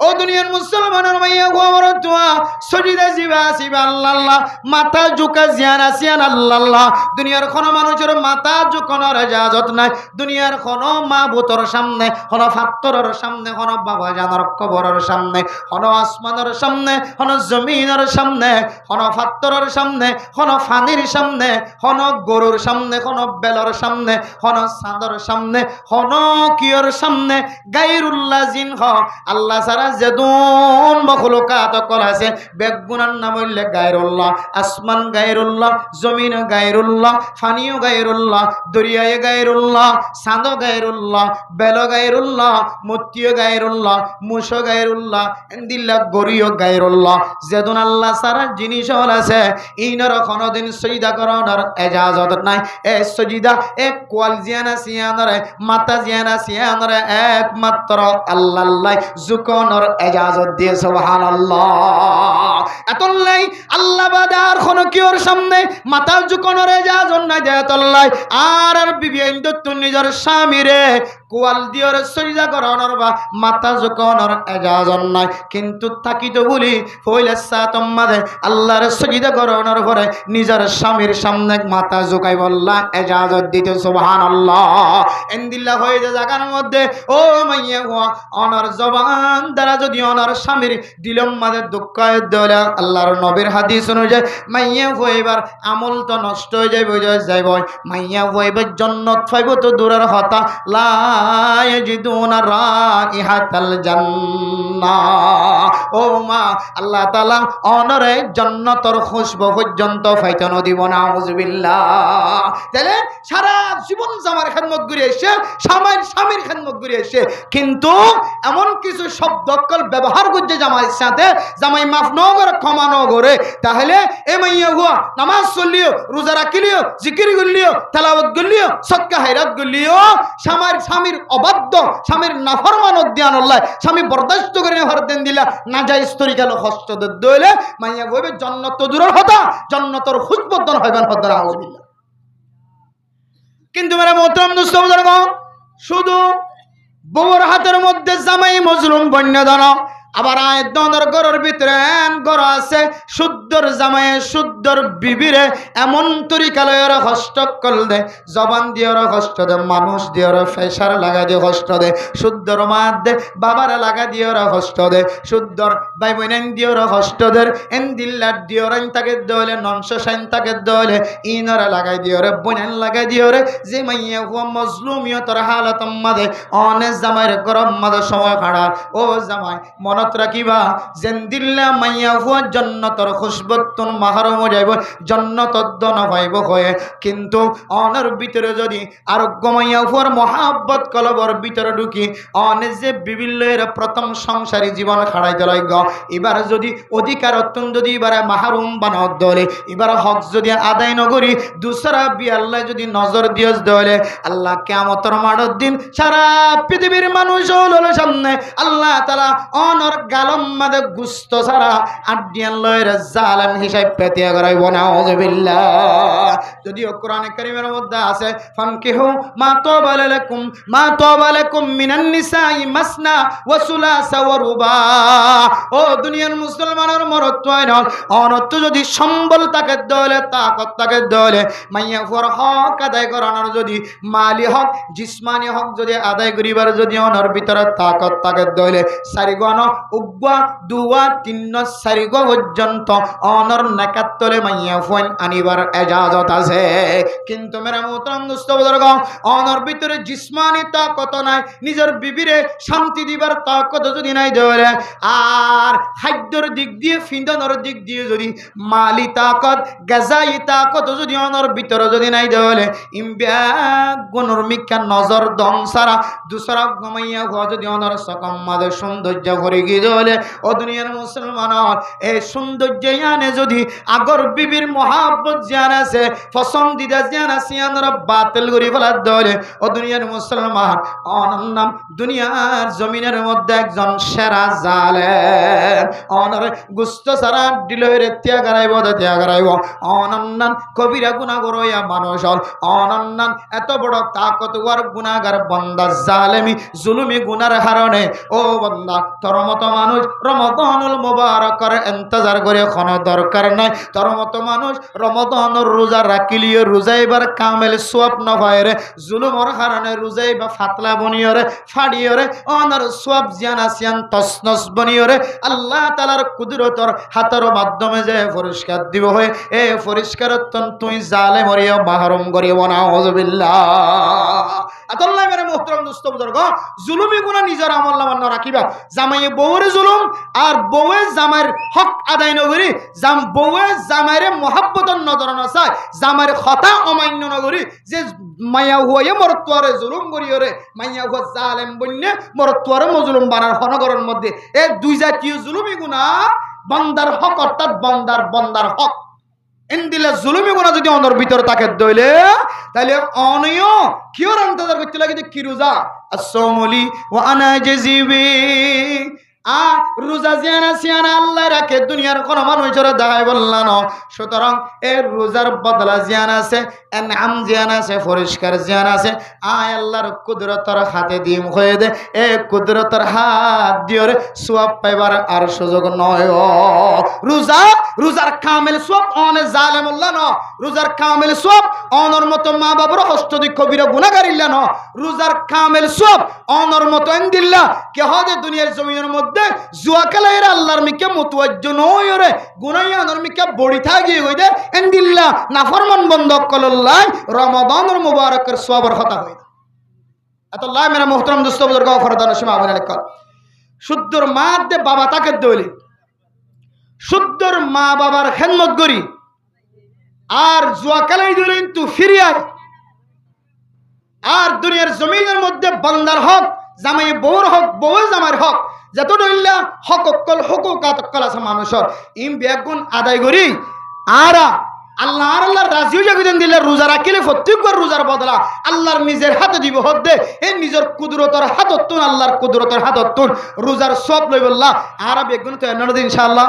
ও দুনিয়ার মুসলমানের মাইয়া গোমরতুয়া সজিদা জিবা সিবা আল্লাহ, মাথা ঝুঁকা জিয়ানা সিয়ান আল্লাহ। দুনিয়ার কোন মানুষের মাথা ঝুঁকানোর এজাজত নাই, দুনিয়ার কোন মাবুতর সামনে, কোন ফাত্তরের সামনে, কোন বাবা জানার কবরের সামনে, কোন আসমানের সামনে, কোন জমিনের সামনে, কোন ফাত্তরের সামনে, কোন ফানির সামনে, কোন গরুর সামনে, কোন বেলর সামনে, কোন চাঁদর সামনে, কোন কিয়র সামনে গায়রুল্লাহ জিন হ আল্লাহ ছাড়া যেদুন মখলুকাত কল আছে বেগুনার নাম হইলে গায়রুল্লাহ। আসমান গায়রুল্লাহ, জমিন গায়রুল্লাহ, ফানিও গায়রুল্লাহ, দরিয়ায় গায়রুল্লাহ, চাঁদ গায়রুল্লাহ, বেল গায়রুল্লাহ, মতিও গায়রুল্লাহ, মুসো গায়রুল্লাহ, এন্দিল্লা গরিও গায়রুল্লাহ। যেদুন আল্লাহ সারা জিনিস হল আছে ইনর কোনদিন সজিদা করানোর এজাজত নাই। এ সজিদা এক কোয়াল জিয়ানা সিয়ানরে মাতা জিয়ানা সিয়ানরে একমাত্র আল্লাহ জুকনের এজাজত দিয়ে সুবহানাল্লাহ। এতলাই আল্লাহ বাদার কোন কিওর সামনে মাথা ঝুকানোর এজাজত নাই দেতলাই। আর বিবি ইন্দু নিজের স্বামীরে কোয়াল দিওর সজিদা করানোর বা মাথা ঝুকানোর এজাজত নাই, কিন্তু থাকিত বলি হইলে সাতম্মাদে আল্লাহর সজিদা করানোর পরে নিজের স্বামীর সামনে মাথা ঝুঁকাই বললা এজাজত দিতে সুবহানাল্লাহ। এন্দিল্লা হয়ে যে জায়গার মধ্যে ও মাইয়া হওয়া অনার জবান দ্বারা যদি অনার স্বামীর দিলম মাঝে দুঃখ দিলে আল্লাহর নবীর হাদিস অনুযায়ী মাইয়া হইবার আমল তো নষ্ট হয়ে যাইব, মাইয়া হইবার জান্নাত পাইব তো দূরের কথা, লা ইয়াজিদুনা রাইহাতাল জান্নাহ। ও মা আল্লাহ তাআলা অনরে জান্নাতের খুশবু পর্যন্ত ফাইতে দিব না, আউযুবিল্লাহ। তাহলে সারা জীবন জামার খেদমত করে এসে স্বামীর খেদমত করে এসে কিন্তু এমন কিছু শব্দকল ব্যবহার করছে জামাইয়ের সাথে, জামাই মাফ ন করে ক্ষমা ন করে, তাহলে এ মাইয়া হুয়া নামাজ চললিও, রোজা রাখিলিও, জিকির করলিও, তেলাওয়াত করলিও, সদকা হায়রাত করলিও, স্বামীর অবাধ্য স্বামীর নাফরমান উদ্যান আল্লাহ স্বামী বরদাস্ত করে হরদেন দিলা না যায় স্তরি গেল হস্ত দইলে মাইয়া হইবে জান্নাত দূরের কথা জান্নাতের খুশবুদান হইবেন হদ্দার আউযুবিল্লাহ। কিন্তু মেরা মোহতারাম দোস্ত বুজুর্গ, শুধু বউর হাতের মধ্যে জামাই মজলুম বন্যদান আবার আয় দনের ঘরের ভিতরে ঘর আছে শুদ্ধর জামাইয়ে শুদ্ধর বিবিরে এমন তরিকালয় ওরা কষ্ট কল দে জবান দিয়ে ওরা কষ্ট দে মানুষ দিয়ে ওরা ফেসার লাগা দিয়ে কষ্ট দে শুদ্ধর মাত দে বাবারা লাগা দিয়ে ওরা কষ্ট দে শুদ্ধর ভাই বোনেন দিয়ে ওরা কষ্ট দের এন দিল্লার দিয়ে ওরা তাকে দলে নংশ সাইন তাকে দলে ইনরা লাগাই দিয়ে ওরে বোনেন লাগাই দিয়ে ওরে যে মাইয়া হুয়া মজলুমিয়তর হালত মাদে অনেক জামাইয়ের গরম মাদে সময় খাড়া ও জামাই মনত রাখিবা যেন দিল্লা মাইয়া হুয়া জন্নতর খুশবতুন মাহরুম যাইব জন্নতর দন পাইব হয়ে কিন্তু অনের ভিতরে যদি আরোগ্য মাইয়া হুয়ার মহাব্বত কলবর ভিতরে ঢুকি অনে যে বিভিল্লের প্রথম সংসারী জীবন খাড়াই দিলাই গ এবার যদি অধিকার অত্যন্ত যদি এবারে মাহরুম বানাও দলে এবার হক যদি আদায় নগরী দুসরা বি আল্লাহ যদি নজর দিয়স দলে আল্লাহ কিয়ামতের মাঠের দিন সারা পৃথিবীর মানুষ হলো সামনে আল্লাহ তাআলা অনর গালম মাদে গুস্ত সারা আডিয়ান লয়ের জালেম হিসাব পেতিয়া করাইব নাউযুবিল্লাহ যদিও কোরআনে কারীমের মধ্যে আছে ফানকিহু মা তাবা লাকুম মিনান নিসাই মাসনা ওয়া সুলাসা ওয়া রুবা ও দুনিয়ার মুসলমানের মরত্ব নল অনত্ব যদি সম্বল তাকে দলে তাকত তাকে দলে মাইয়া ফর হক আদায় করানোর যদি মালি হক জিসমানি হক যদি আদায় করিবার যদি অনর ভিতরে তাকত তাকে দলে সারিগণ উগ্বা দুয়া তিন্ন সারিগ পর্যন্ত অনর নাকাত তলে মাইয়া ফোন আনিবার এজাজত আছে কিন্তু মেরা মোহতরম দোস্ত বুজুর্গ অনর ভিতরে জিসমানি তাকত নাই নিজের বিবিরে শান্তি দিবার তাকত যদি নাই দলে আর খাদ্যর দিক দিয়ে ফিন্দনের দিক দিয়ে যদি মালি তাকত গাজাই তাকত যদি অনর ভিতরে যদি নাই দলে গুণর মিকা নজর দম সারা দুসরা গমাইয়া হওয়া যদি অনর সকম মাদের সৌন্দর্য ভরে গিয়ে দলে ও দুনিয়ার মুসলমান এই সৌন্দর্য আনে যদি আগর বিবির মহাব্বত জান আছে পছন্দিদা জান আছে অনর বাতিল করি ফেলার দলে ও দুনিয়ার মুসলমান অনন্নাম দুনিয়ার জমিনের মধ্যে একজন সেরা জালেম অনর গুস্ত সারা দিলরে ত্যাগ হারাইব অনন্নান কবিরা গুনাহগার হইয়া মানুষ হল অনন্নান এত বড় তাকতওয়ার গুনাহগার বান্দা জালেমি জুলুমি গুনার হারণে ও বান্দা তোর মতো মানুষ রমাদানুল মুবারকের ইন্তজার করে কোনো দরকার নাই তোর মতো মানুষ রমাদানের রোজা রাখিলিও রোজাইবার কামেল সওয়াব না হয় রে জুলুমর কারণে রোজাইবা ফাতলা বনিয়রে ফাড়িয়রে অনর সওয়াব জিয়ান আসিয়ান তসনস বনিয়রে আল্লাহ তাআলার কুদরতর হাতের মাধ্যমে যে পরিষ্কার দিব হয়ে এ পরিষ্কারতন তুই জালেম হরিয়া মাহরুম করিব নাউযুবিল্লাহ আল্লাহ মেরে মুহতারাম দোস্ত বুজুর্গ জুলুমি গুনাহ নিজের আমলনামা না রাখিবা জামাইয়ে বউরে জুলুম আর বউয়ে জামাইয়ের হক আদায় নগরি বউয়ে জামাইরে মহব্বতন নজর না চায় জামাইয়ের কথা অমান্য নগরি যে মাইয়া হয়ে মরতওয়ারে জুলুম করিয়রে মাইয়া হওয়া জালেম বন্যে মরতওয়ারে মজলুম বানার হনগরের মধ্যে এই দুই জাতীয় জুলুমি গুনাহ বান্দার হক অর্থাৎ বান্দার হক ইনদিলে জুলুমি গুনাহ যদি অনর ভিতর থাকে দইলে তাহলে অনিয় কিওর ইন্তজার করতে লাগে যে কি রোজা আসসামুলি ওয়া আনা জাজিবি রোজা জিয়ানা সিয়ানা আল্লাহ রাখে দুনিয়ার কোন মানুষের দেখাই বললাম সুতরাং এর রোজার বদলা জিয়ান আছে এনাম জিয়ান আছে পরিষ্কার জিয়ান আছে আয় আল্লাহর কুদরতের হাতে দিম হয়ে দে এ কুদরতের হাত দিয়ে সওয়াব পাইবার আর সুযোগ নয় রোজার কামেল সওয়াব অনে জালেমুল্লাহ ন রোজার কামেল সওয়াব অনর মতো মা বাবার হস্তদি কবিরা গুনাহগারিল্লাহ ন রোজার কামেল সওয়াব অনর মতো ইনদিল্লাহ কে হদে দুনিয়ার জমিনের মধ্যে জুয়া খেলাইরা আল্লাহর মিকে মুতওয়াজ্জ নয় রে গুনাইয়া অনর মিকে বড়ি থাকি হইদে ইনদিল্লাহ নাফরমান বন্ধ কল্লাহ রমাদানুল মুবারকের সওয়াবের কথা হইদে আল্লাহ মেরা মুহতারাম দোস্ত বুজুর্গ ফরদান সীমা বলে লেখ শুদ্ধর মা দে বাবা তাকে দইলে শুদ্ধর মা বাবার খেদমত করি আর জুয়া খেলাই দিলেন তু ফিরিয়ায় আর দুনিয়ার জমিনের মধ্যে বান্দার হক জামাই বউর হক বউ জামাইয়ের হক যত দইল্লা হক অক্কল হুকুকাত অক্কল আছে মানুষের ইম বেগুন আদায় করি আর আল্লাহর রাজিও জাগিদেন দিলে রোজা রাখিলে প্রত্যেকবার রোজার বদলা আল্লাহর নিজের হাতে দিব হদ্দে এই নিজের কুদরতের হাততুন আল্লাহর কুদরতের হাততুন রোজার সব লই বললা আর বেগুন তো এনর দিন ইনশাআল্লাহ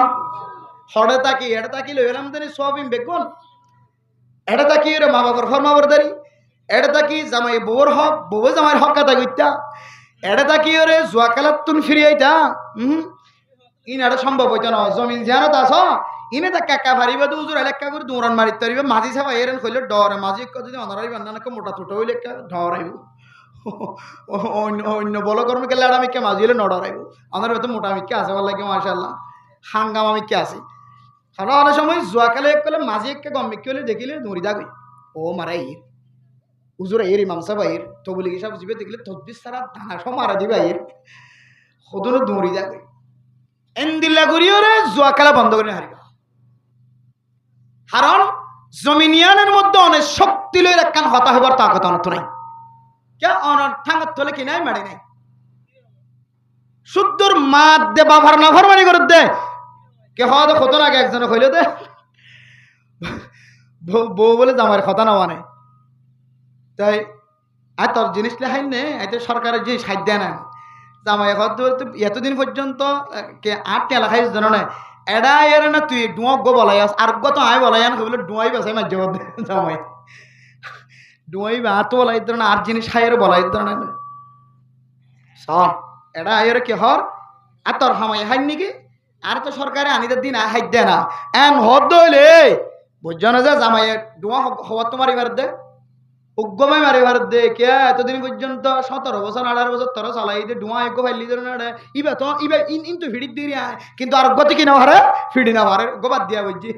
হড়ে তাকি এটা তাকি লই এলাম দেনি সব ইম বেগুন এটা তাকি রে মা বাবার ফরমাবরদারি এটা তাকি জামাই বউর হক বউ জামাইয়ের হক আদায় কইতা এটা তাকি ওরে জুয়া খেলার তুন ফিরিয়ে আইতা ইন এটা সম্ভব হইতো না জমিন জিয়ানত আস ইনে তা কাকা ভারিবা তো উজুর এলাকা করে দৌড়ান মারিতে পারিবে মাঝি সাবা এরেন কইলে ডরে মাঝি যদি অনারাই বান্না মোটা ছোট হইলে একটা ডরাইব অন্য বলো কর্ম গেলে আমি কে মাঝি হলে নডরাইব আমার হয়তো মোটা মিকে আছে বল লাগে মাশাআল্লাহ হাঙ্গামা মিকে আছে কারণ অনেক সময় জুয়া খেলে কলে মাঝি একে গম মিকে হলে দেখিলে দৌড়ি দাগই ও মারাই উজুর এর ইমাম সাহেব এর তবলি হিসাব জিবে দেখলে তদবির সারা দানা সব মারা দিবে এর সদনো দৌড়ি দাগই এন্দিল্লা করিও রে জুয়া খেলা বন্ধ করে হারিবা কারণ জমিনিয়ানের মধ্যে অনেক শক্তি লই রাখান হতা হবার তাকত অনত নাই কে অনর ঠাঙ্গত তলে কি নাই মারি নাই শুদ্ধর মাত দে বাভার না ফরমানি করে দে কে হওয়া তো কত লাগে একজনে কইলে দে বউ বলে জামার কথা না মানে তাই আর তোর জিনিস লেখাই নে এতে সরকারের যে সাহায্য দেয় না জামাই এতদিন পর্যন্ত কে 8 টেলা খাইছ জানো না এডা এর না তুই ডুঁয়া গো বলাই আস আর গো তো আয় বলাই না কইলে ডুঁয়াই বেসাই মাঝে মধ্যে জামাই ডুঁয়াই বা তো বলাই ধর না আর জিনিস খাইয়ের বলাই ধর না সব এডা আয়ের কি হর আর তোর হামাই হাই নাকি আর তো সরকারে আনিদের দিন হাই দেয় না এন হদ হইলে বুঝছো না যে জামাই ডুঁয়া হওয়া তোমার এবার দে উগ্গমাই মারি ভারত দে কে এতদিন পর্যন্ত 17 বছর 18 বছর তোর চালাই দে ডুয়া এক ফাইলি ধরে না ইবা তো ইবা ইন তো ফিডি দিয়ে কিন্তু আর গতি কি না হারে ফিডি না হারে গোবাদ দিয়া বুঝছি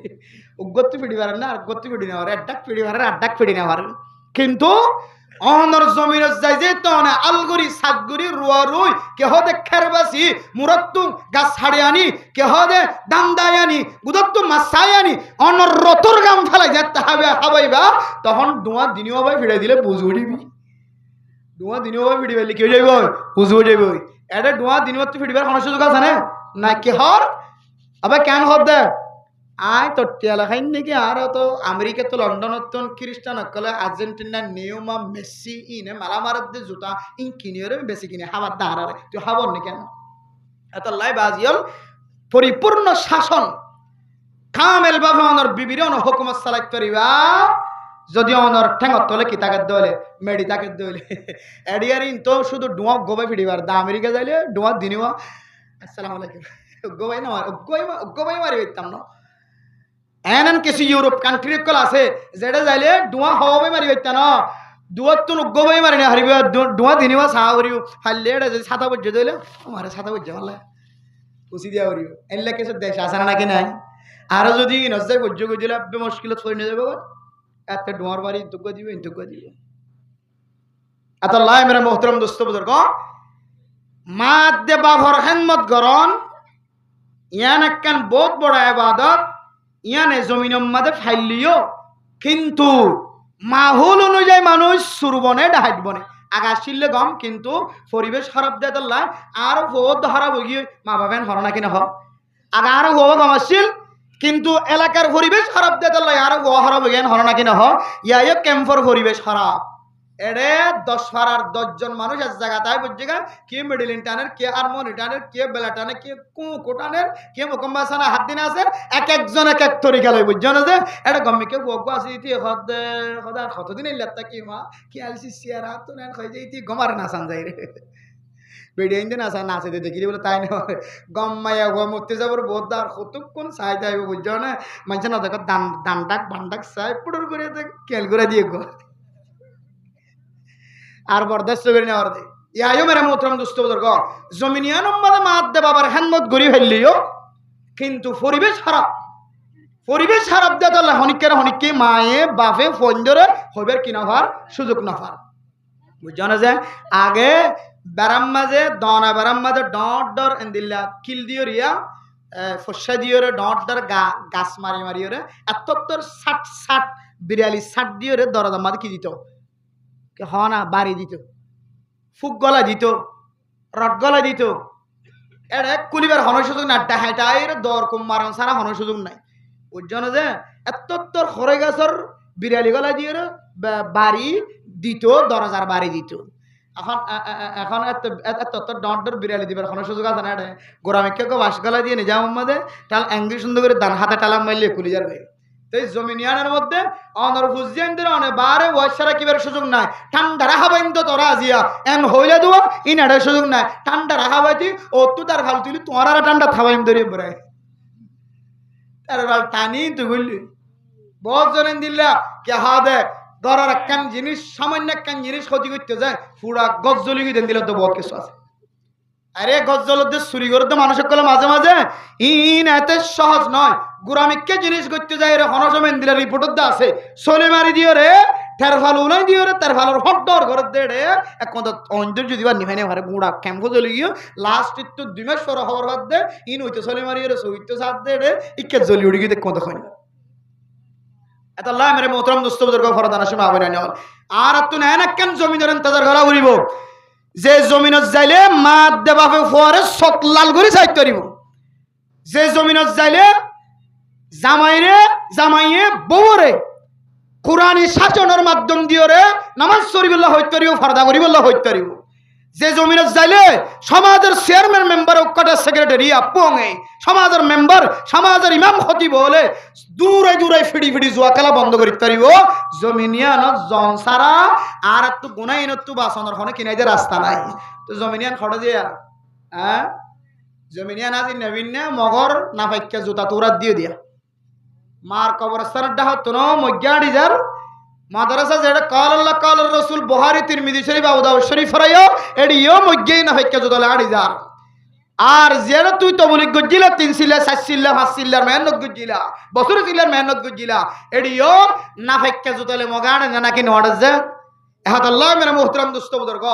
উগ্গতি ফিডি পারে না আর গতি ফিডি না হারে আড্ডাক ফিডি পারে আড্ডাক ফিডি না হারে কিন্তু অনর জমিনে যাই যে তো না আলগুরি সাতগুরি রুয়া রুই কেহ দে খেরবাসি মুরত্তু গাছ ছাড়ি আনি কেহ দে দান্দাই আনি গুদত্তু মাছাই আনি অনর রতর গাম ফেলাই যেতে হবে হাবাইবা তখন ডুয়া দিনিও ভাই ফিরাই দিলে বুঝ উঠিবি ডুয়া দিনিও ভাই ফিরি পাইলে কেউ যাইব বুঝ উঠিব এটা ডুয়া দিনিও তো ফিরিবার কোনো সুযোগ আছে না কেহর আবার কেন হব দে আয় তো টেলা খাই নাকি আর তো আমেরিকা তো লন্ডনত খ্রিস্টান কলে আর্জেন্টিনা নিয়মা মেসি ইনে মালা মারার দিয়ে জুতা ইন কিনিওরে বেশি কিনে হাবার দাঁড়ারে তুই হাবর নি কেন এত লাই বাজিয়ল পরিপূর্ণ শাসন কামেল ভাবে অনর বিবিরে অন হুকুমত চালাই করিবা যদি অনর ঠেঙত তলে কি তাকে দলে মেডি তাকে দলে এডিয়ার ইন তো শুধু ডুয়া গোবাই ফিডিবার দা আমেরিকা যাইলে ডুয়া দিনিওয়া আসসালামু আলাইকুম গোবাই না গোবাই মারি হইতাম না এনন কিছু ইউরোপ কান্ট্রি কল আছে যেটা যাইলে ডুয়া হওয়াই মারি হইতা না ডুয়ার তো গোবাই মারি না হারিব ডুয়া দিনিওয়া সাহা করিও হারলে এটা যদি ছাতা বজ্জে দিলে আমারে ছাতা বজ্জে ভালো কুচি দিয়া করিও এনলে কিছু দেশ আছে না নাকি নাই আরো যদি নজর বজ্জে দিলে আপনি মুশকিলত পড়ে যাবে এত ডুয়ার বাড়ি ইন্তুক দিবে এত লাই মেরা মোহতরম দোস্ত বুজুর্গ মাত দে বাভর খেদমত গরন ইয়ান একখান বহুত বড় ইবাদত ইয়ানে জমিনের মাঝে ফাইলিও কিন্তু মাহুল অনুযায়ী মানুষ সুরবনে ডাহাইট বনে আগাছ ছিললে গম কিন্তু পরিবেশ খারাপ দেয় তাল্লা আর বহুত খারাপ হয়ে গিয়ে মা বাবেন হর না কিনা হব আগা আরো হব গম আসছিল কিন্তু এলাকার পরিবেশ খারাপ দেয় তাল্লা আর হওয়া খারাপ হয়ে গেন হর না কিনা হ ইয়া ক্যাম্পর পরিবেশ খারাপ এড়ে 10 পাড়ার 10 জন মানুষ এক জায়গা তাই বুঝছে কে মেডিলিন টানের কে হারমোনি টানের কে বেলা টানে কে কুকু টানের কে মোকম্বাসানা হাত দিন আছে এক একজন এক এক তরিকা লই বুঝছো না যে এটা গম্মিকে ফোকো আছে ইতি খদা কতদিন এলাতা কি মা কি আলসি সিয়ারা তো না কই যে ইতি গমার নাসান যাই রে বেডিয়ে ইন্দে নাসা নাচে দেখি বলে তাই না গম্মাইয়া গো মরতে যাবার বোদার কতক্ষণ চাই যাইব বুঝছো না মানুষ না দেখো দান্ডাক বান্ডাক চাই পুডুর করে কেল করে দিয়ে গো আর বরদাস্ত করে নেওয়ার দে ইয়াও মেরা মোহতরম দোস্ত বুজুর্গ জমিনিয়া নম্বরে মাত দে বাবার খেদমত গরি ফেললিও কিন্তু পরিবেশ খারাপ দে তাহলে হনিককে মায়ে বাপে ফোন ধরে হইবার কিনা হওয়ার সুযোগ না পার বুঝছো না যে আগে বেড়াম মাঝে দনা বেড়াম মাঝে ডর এন্দিল্লা কিল দিও রিয়া ফসা দিও রে ডর গাছ মারি রে এত 60 42 দিও রে দরদাম মাঝে কি দিত হ না বাড়ি দিত ফুক গলা দিত রড গলা দিত এটা কুলিবার হন সুযোগ না ডাহাইটাইর দর কম মারণ ছাড়া হন সুযোগ নাই বুঝছো না যে এত খরে গাছর বিড়ালি গলা দিয়ে বাড়ি দিত 10,000 বাড়ি দিত এখন এত ডর বিড়ালি দিবার কোনো সুযোগ আছে না এটা গোড়ামিকে বাস গলা দিয়ে নিজাম মধ্যে টাল অ্যাঙ্গি সুন্দর করে দান হাতে টালাম মারলে কুলি যাবে এই জমিনিয়ানের মধ্যে অনর ফুজিয়ানদের অনে বারে ওয়াশারা কিবার সুযোগ নাই ঠান্ডা রাখাবাইন তো তোরা আজিয়া এম হইলে দুয়া ইনাডার সুযোগ নাই ঠান্ডা রাখাবাইতি ও তো তার ভাল তুলি তোমার আর ঠান্ডা থাবাইম ধরে বড়াই তার ভাল টানি তুই বললি বহুত জনেন দিল্লা কে হা দে ধরার একখান জিনিস সামান্য একখান জিনিস ক্ষতি করতে যায় পুরা গজ জ্বলি দেন দিলে তো বহুত কিছু আছে আরে গজ জ্বলতে চুরি করতে মানুষের কলে মাঝে মাঝে ইন এত সহজ নয় গুরামিককে জিনিস করতে যায় রে হনসমেন দিলে রিপোর্টার দা আছে চলে মারি দিও রে তের ভাল উলাই দিও রে তের ভালোর হট্টর ঘর দে রে এক কথা অঞ্জর যদি বা নিভাই নেই গুড়া ক্যাম্পো চলে গিয়ে লাস্ট তো 2 মাস পর হওয়ার বাদ দে ইন হইতে চলে মারি রে সহিত সাথ দে রে ইকে জ্বলি উড়ি গিয়ে কথা হয় না এত আল্লাহ মেরে মোহতরম দোস্ত বুজুর্গ ফরদান আসে মা বলেন আর তো না কেন জমিদার ইন্তজার করা করিব যে জমিনত যাইলে মা দে বাপে ফরে সত লাল করে সাইতে দিব যে জমিনত যাইলে জামাইয়ে বউরে কোরআনি শাসনের মাধ্যম দিয়ে রে নামাজ শরীফুল্লাহ হইতে পারিব ফরদা করিবুল্লাহ হইতে পারিব যে জমিনত যাইলে সমাজের চেয়ারম্যান মেম্বার ওকাটা সেক্রেটারি আপঙে সমাজের মেম্বার সমাজের ইমাম খতিব হলে দূরে দূরে ফিডি ফিডি জুয়া খেলা বন্ধ করিতে পারিব জমিনিয়ান জন সারা আর একটু গুনাইন একটু বাসনের ফোনে কিনাই যে রাস্তা নাই তো জমিনিয়ান খড়ে যে হ্যাঁ জমিনিয়ান আজি নবীন না মগর না ফাইকা জুতা তোরা দিয়ে দিয়া মার কবরস্থানের ডাহত ন মজ্ঞাড়ি যার মাদ্রাসা যেটা কাল আল্লাহ কাল রসুল বুখারী তিরমিজি শরীফ আবু দাউদ শরীফ ফরাইও এডিও মজ্ঞাই না ফাইকা জুতা আড়ি যার আর যেটা তুই তো বলি গজিলা 3 সিল্লা 4 সিল্লা 5 সিল্লার মেহনত গজিলা বছর সিল্লার মেহনত গজিলা এডিও না ফাইকা জুতালে মগাড়ে না নাকি নড়ে যে এহাত আল্লাহ মেরা মুহতারাম দোস্ত বুজুর্গ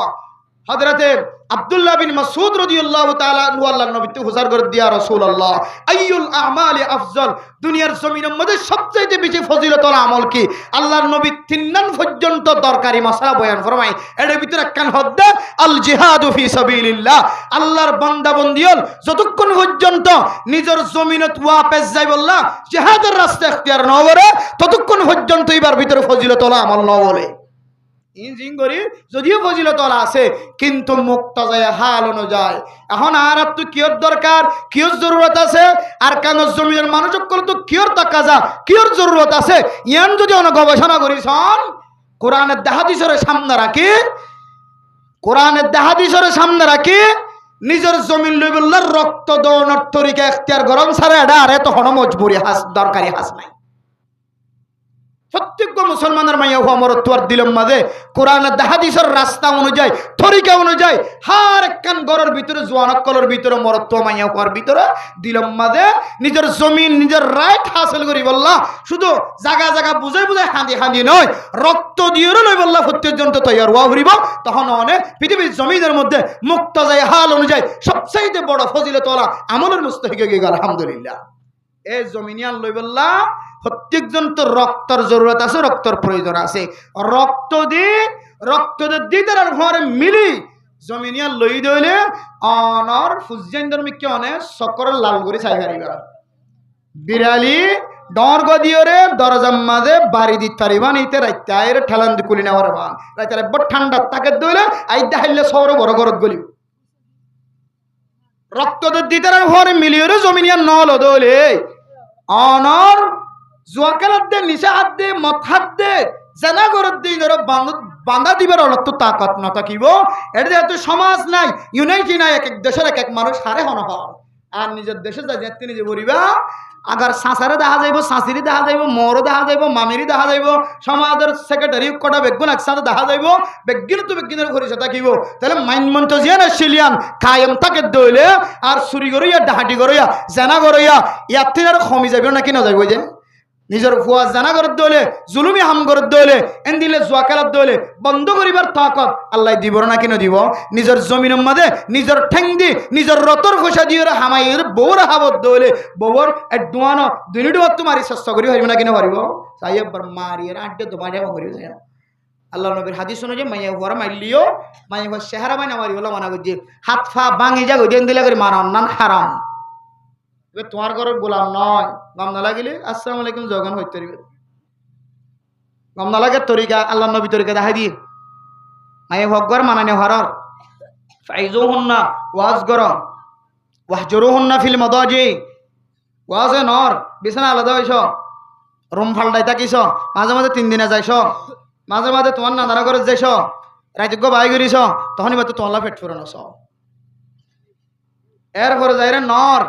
হযরতে আব্দুল্লাহ বিন মাসউদ রাদিয়াল্লাহু তাআলা আনহু আল্লাহর নবী হুজার করে দিয়া রাসূলুল্লাহ আইয়ুল আমালি আফজল দুনিয়ার জমিনের মধ্যে সবচেয়ে বেশি ফজিলতল আমল কি আল্লাহর নবী তিননান পর্যন্ত দরকারি মাসআলা বয়ান ফরমাই এর ভিতরে একখান হদ্দে আল জিহাদু ফি সাবিলিল্লাহ আল্লাহর বান্দা বন্দিয়ল যতক্ষণ পর্যন্ত নিজের জমিনত ওয়াপস যাই বললা জিহাদের রাস্তা ইখতিয়ার না করে ততক্ষণ পর্যন্ত এবার ভিতরে ফজিলতল আমল না বলে ইঞ্জিঙ্গরি যদিও ফজিলতলা আছে কিন্তু মুক্তাজায় হাল অনুযায়ী এখন আর তো কিয়র দরকার কিয়র জরুরত আছে আর কেন জমির মানুষক করে তো কিয়র তাকাজা কিয়র জরুরত আছে ইয়ান যদি অনেক গবেষণা করিছন কোরআনের হাদিসের সামনে রাখি কোরআনের হাদিসের সামনে রাখি নিজের জমিন লইবল্লার রক্ত দৌনের তরিকা ইখতিয়ার গরম সারে এটা আর এত হন মজবুরি হাস দরকারি হাস নাই প্রত্যেক মুসলমানের মাইয়া হওয়া মরত্বর দিলম মাঝে কোরআনের হাদিসের রাস্তা অনুযায়ী তরিকা অনুযায়ী হার একখান গড়ের ভিতরে জোয়ানকলের ভিতরে মরত্ব মাইয়া হওয়ার ভিতরে দিলম মাঝে নিজের জমিন নিজের রাইট হাসিল করি বললা শুধু জায়গা জায়গা বুঝাই বুঝাই হাঁদি হাঁদি নয় রক্ত দিয়ে লই বললা প্রত্যেকজনকে তৈয়ার হওয়া হরিব তখন অনেক পৃথিবীর জমিনের মধ্যে মুক্ত যায় হাল অনুযায়ী সবচাইতে বড় ফজিলতওয়ালা আমলের মুস্তাহিক হয়ে গেল আলহামদুলিল্লাহ এই জমিনিয়ান লই বললা প্রত্যেকজন তো রক্তর জরুরত আছে রক্তর প্রয়োজন আছে রক্ত দিয়ে তার ঘরে মিলি জমিনিয়া লই দইলে অনর ফুজিয়ান ধর্মিককে অনেক সকর লাল করে চাই হারিবা বিড়ালি ডর গদিওরে দরজার মাঝে বাড়ি দিতে পারিবা নিতে রাইতে আয়ের ঠেলান দি কুলি নেওয়ার বান রাইতে বড় ঠান্ডা তাকে দইলে আইদা হাইলে সৌর বড় গরত গলি রক্ত দিয়ে তার ঘরে মিলিওরে জমিনিয়া নল দইলে অনর জোয়াকালার দে নিশা হাত দে মত হাত দে জানা গরত দিয়ে ধরো বাঁধা দিবার অনত তাকত না থাকিব এটা যেহেতু সমাজ নাই ইউনাইটি নাই এক এক দেশের এক এক মানুষ হারে হন হন আর নিজের দেশে যা যেতে নিজে বলিবা আগার সাঁসারে দেখা যাইব সাঁসিরি দেখা যাইব মোরও দেখা যাইব মামিরি দেখা যাইব সমাজের সেক্রেটারি কটা বেগুন একসাথে দেখা যাইব বেগিন তো বেগিনের ঘুরেছে থাকিব তাহলে মাইন মন্ত যে না শিলিয়ান কায়েম তাকে দইলে আর চুরি করিয়া ডাহাটি করিয়া জানা করিয়া ইয়ার থেকে আর কমি যাবে নাকি না যাইব যে নিজের ফুয়া জানা করত দইলে জুলুমি হাম করত দইলে এন দিলে জুয়া খেলার দইলে বন্ধ করিবার তাকত আল্লাহ দিব না কিনা দিব নিজের জমিনের মাঝে নিজের ঠেং দি নিজের রতর খোসা দিয়ে হামাইয়ের বউর হাবত দইলে বউর ডুয়ানো দুই ডুয়ার তো মারি চেষ্টা করি পারিব না কিনা পারিব তাই একবার মারিয়ে আড্ডে তো মারিয়া করিব আল্লাহ নবীর হাদিস অনুযায়ী মাইয়া হুয়ারা মারলিও মাইয়া হুয়ার চেহারা মাইনা মারি বলা মানা করছি হাত ফা ভাঙি যা গদিয়ান দিলে করে মারান নান হারাম এবার তোমার ঘরের গোলাম নয় গম না লাগিলে আসসালামু আলাইকুম জগন হইতে পারবে গম না লাগে তরিকা আল্লাহ নবী তরিকা দেখাই দিয়ে মায়ে হকগর মানানি হরর ফাইজু হুন্না ওয়াজ গর ওয়াহজরু হুন্না ফিল মাদাজি ওয়াজে নর বিছানা আলাদা হইছ রুম ফাল্টাই থাকিস, মাঝে মাঝে 3 দিনে যাইস, মাঝে মাঝে তোমার নানারা ঘরে যাইস, রাজ্য বাই করিস, তখনই বা তোমার পেট ফুরানোস। এরপরে যাই রে নর,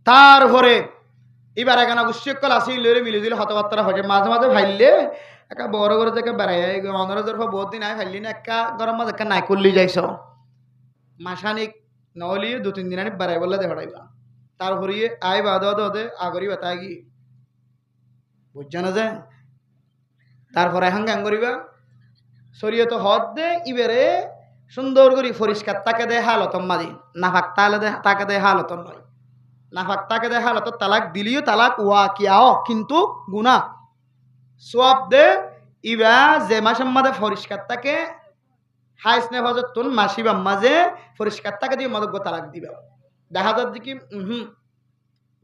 তারপরে এবার এখানে গুষ্টিকল আসি লইরে মিলি দিলে হতবার্তা হয়ে মাঝে মাঝে ভাইলে একা বড় করে দেখে বেড়াই অনরের পর বহুত দিন আয় ফাইলি না একা গরম মাঝে একা নাই করলি যাইছ মাসানিক নহলি 2-3 দিন আনি বেড়াই বললে দে বেড়াইবা তারপরে আয় বাদে দে আগরি বাতায় গি বুঝছো না যে তারপরে এখন গান করিবা শরীয়ত হদ দে ইবেরে সুন্দর করে পরিষ্কার তাকে দে হালতম মাদি নাফাক তাহলে দে তাকে দে হালতম নয় নাফাক তাকে দে হালত তালাক দিলিও তালাক ওয়া কিয়াও কিন্তু গুনাহ সওয়াব দে ইবা যে মাসের মাঝে পরিষ্কার তাকে হাইসনে হজরত তুন মাসিবা মাঝে পরিষ্কার তাকে দিয়ে মদক তালাক দিবা দেখা যাচ্ছে কি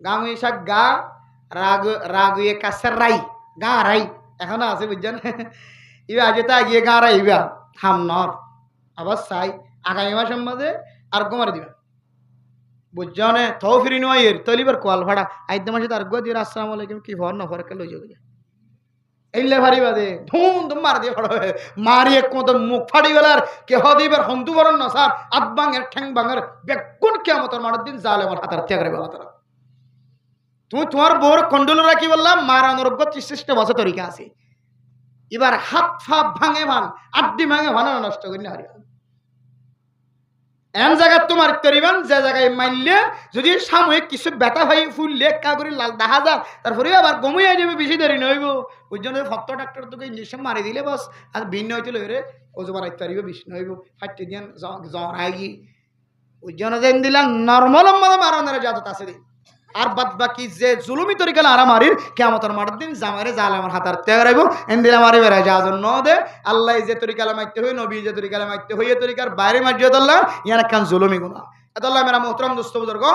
গাঙুই শাক গা রাগ রাগুয়ে কাছের রাই গা রাই এখনো আছে বুঝছেন ইবা আজ তা গিয়ে গা রাইবা হামনর আবার চাই আগামী মাসের মাঝে আর গোমার দিবা বুঝছো নে তো ফিরি নয়ের তলিবার কোয়াল ভাড়া আইতে মাসে তার গো দিয়ে আসসালামু আলাইকুম কি ভর না ভরকে লই যাবে এইলে ভারি বাদে ধুম ধুম মার দিয়ে ফড় মারি এক মত মুখ ফাড়ি গেলার কে হদিবার হন্তু বরণ না স্যার আদবাঙের ঠ্যাং বাঙের বেগুন কিয়ামতের মারার দিন জালেমার হাতার ত্যাগরে বলা তারা তুমি তোমার বউর কন্ডল রাখি বললাম মারানোর গতি সৃষ্ট বছর তরিকা আছে এবার হাত ফাপ ভাঙে ভান আড্ডি ভাঙে ভান নষ্ট করি না হারি এমন জায়গা তোমার করিবেন যে জায়গায় মারলে যদি সাময়িক কিছু ব্যথা হয়ে ফুললে একা করে লাল দেখা যাক তারপরে আবার গমিয়ে যাবে বেশি দেরি নইব ওই জন্য ফক্ত ডাক্তার তোকে ইঞ্জেকশন মারি দিলে বস আর ভিন্ন হইতে লইরে ওজো মারাইতে পারিব বেশি নইব ফাটি দিয়ে জ্বর আগে ওই জন্য যেন দিলাম নর্মাল মানে মারানোর যাত আছে দিন আর বাদ বাকি যে জুলুমি তরিকা আরামারির কেমতের মাঠার দিন জামারে জাল আমার হাতার ত্যাগ রাইব এন্দিন আমার বেড়ায় যা জন্য দে আল্লাহ যে তরিকালা মারতে হই নবী যে তরিকালা মারতে হই এ তরিকার বাইরে মার্জিয়ত আল্লাহ ইয়ার একখান জুলুমি গুণা আল্লাহ মেরা মোহতরম দোস্ত বুজুর্গ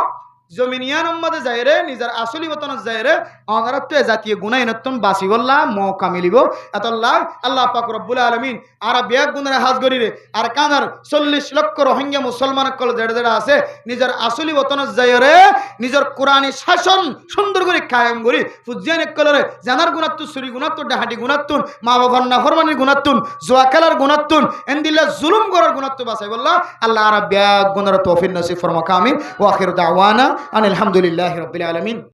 জমিনিয়ান উম্মতে যায়রে নিজের আসলি বতন যায়রে অনারত্ব জাতীয় গুনাহ নতুন বাসি বললা মৌকা মিলিব আল্লাহ আল্লাহ পাক রব্বুল আলামিন আর বেগ গুণের হাজ গরিরে আর কানার 40 লক্ষ রোহিঙ্গা মুসলমান কল যেটা যেটা আছে নিজের আসলি বতন যায়রে নিজের কোরআনী শাসন সুন্দর করে কায়েম করি ফুজিয়ান কলরে জানার গুণাত্ম সুরি গুণাত্ম ডাহাটি গুণাত্ম মা বাবার নাফরমানির গুণাত্ম জোয়া খেলার গুণাত্ম এন্দিল্লা জুলুম করার গুণাত্ম বাসাই বললা আল্লাহ আর বেগ গুণের তৌফিক নসিব ফরমাক আমিন ওয়া আখিরু দাওয়ানা আনিল হামদুলিল্লাহি রাব্বিল আলামিন।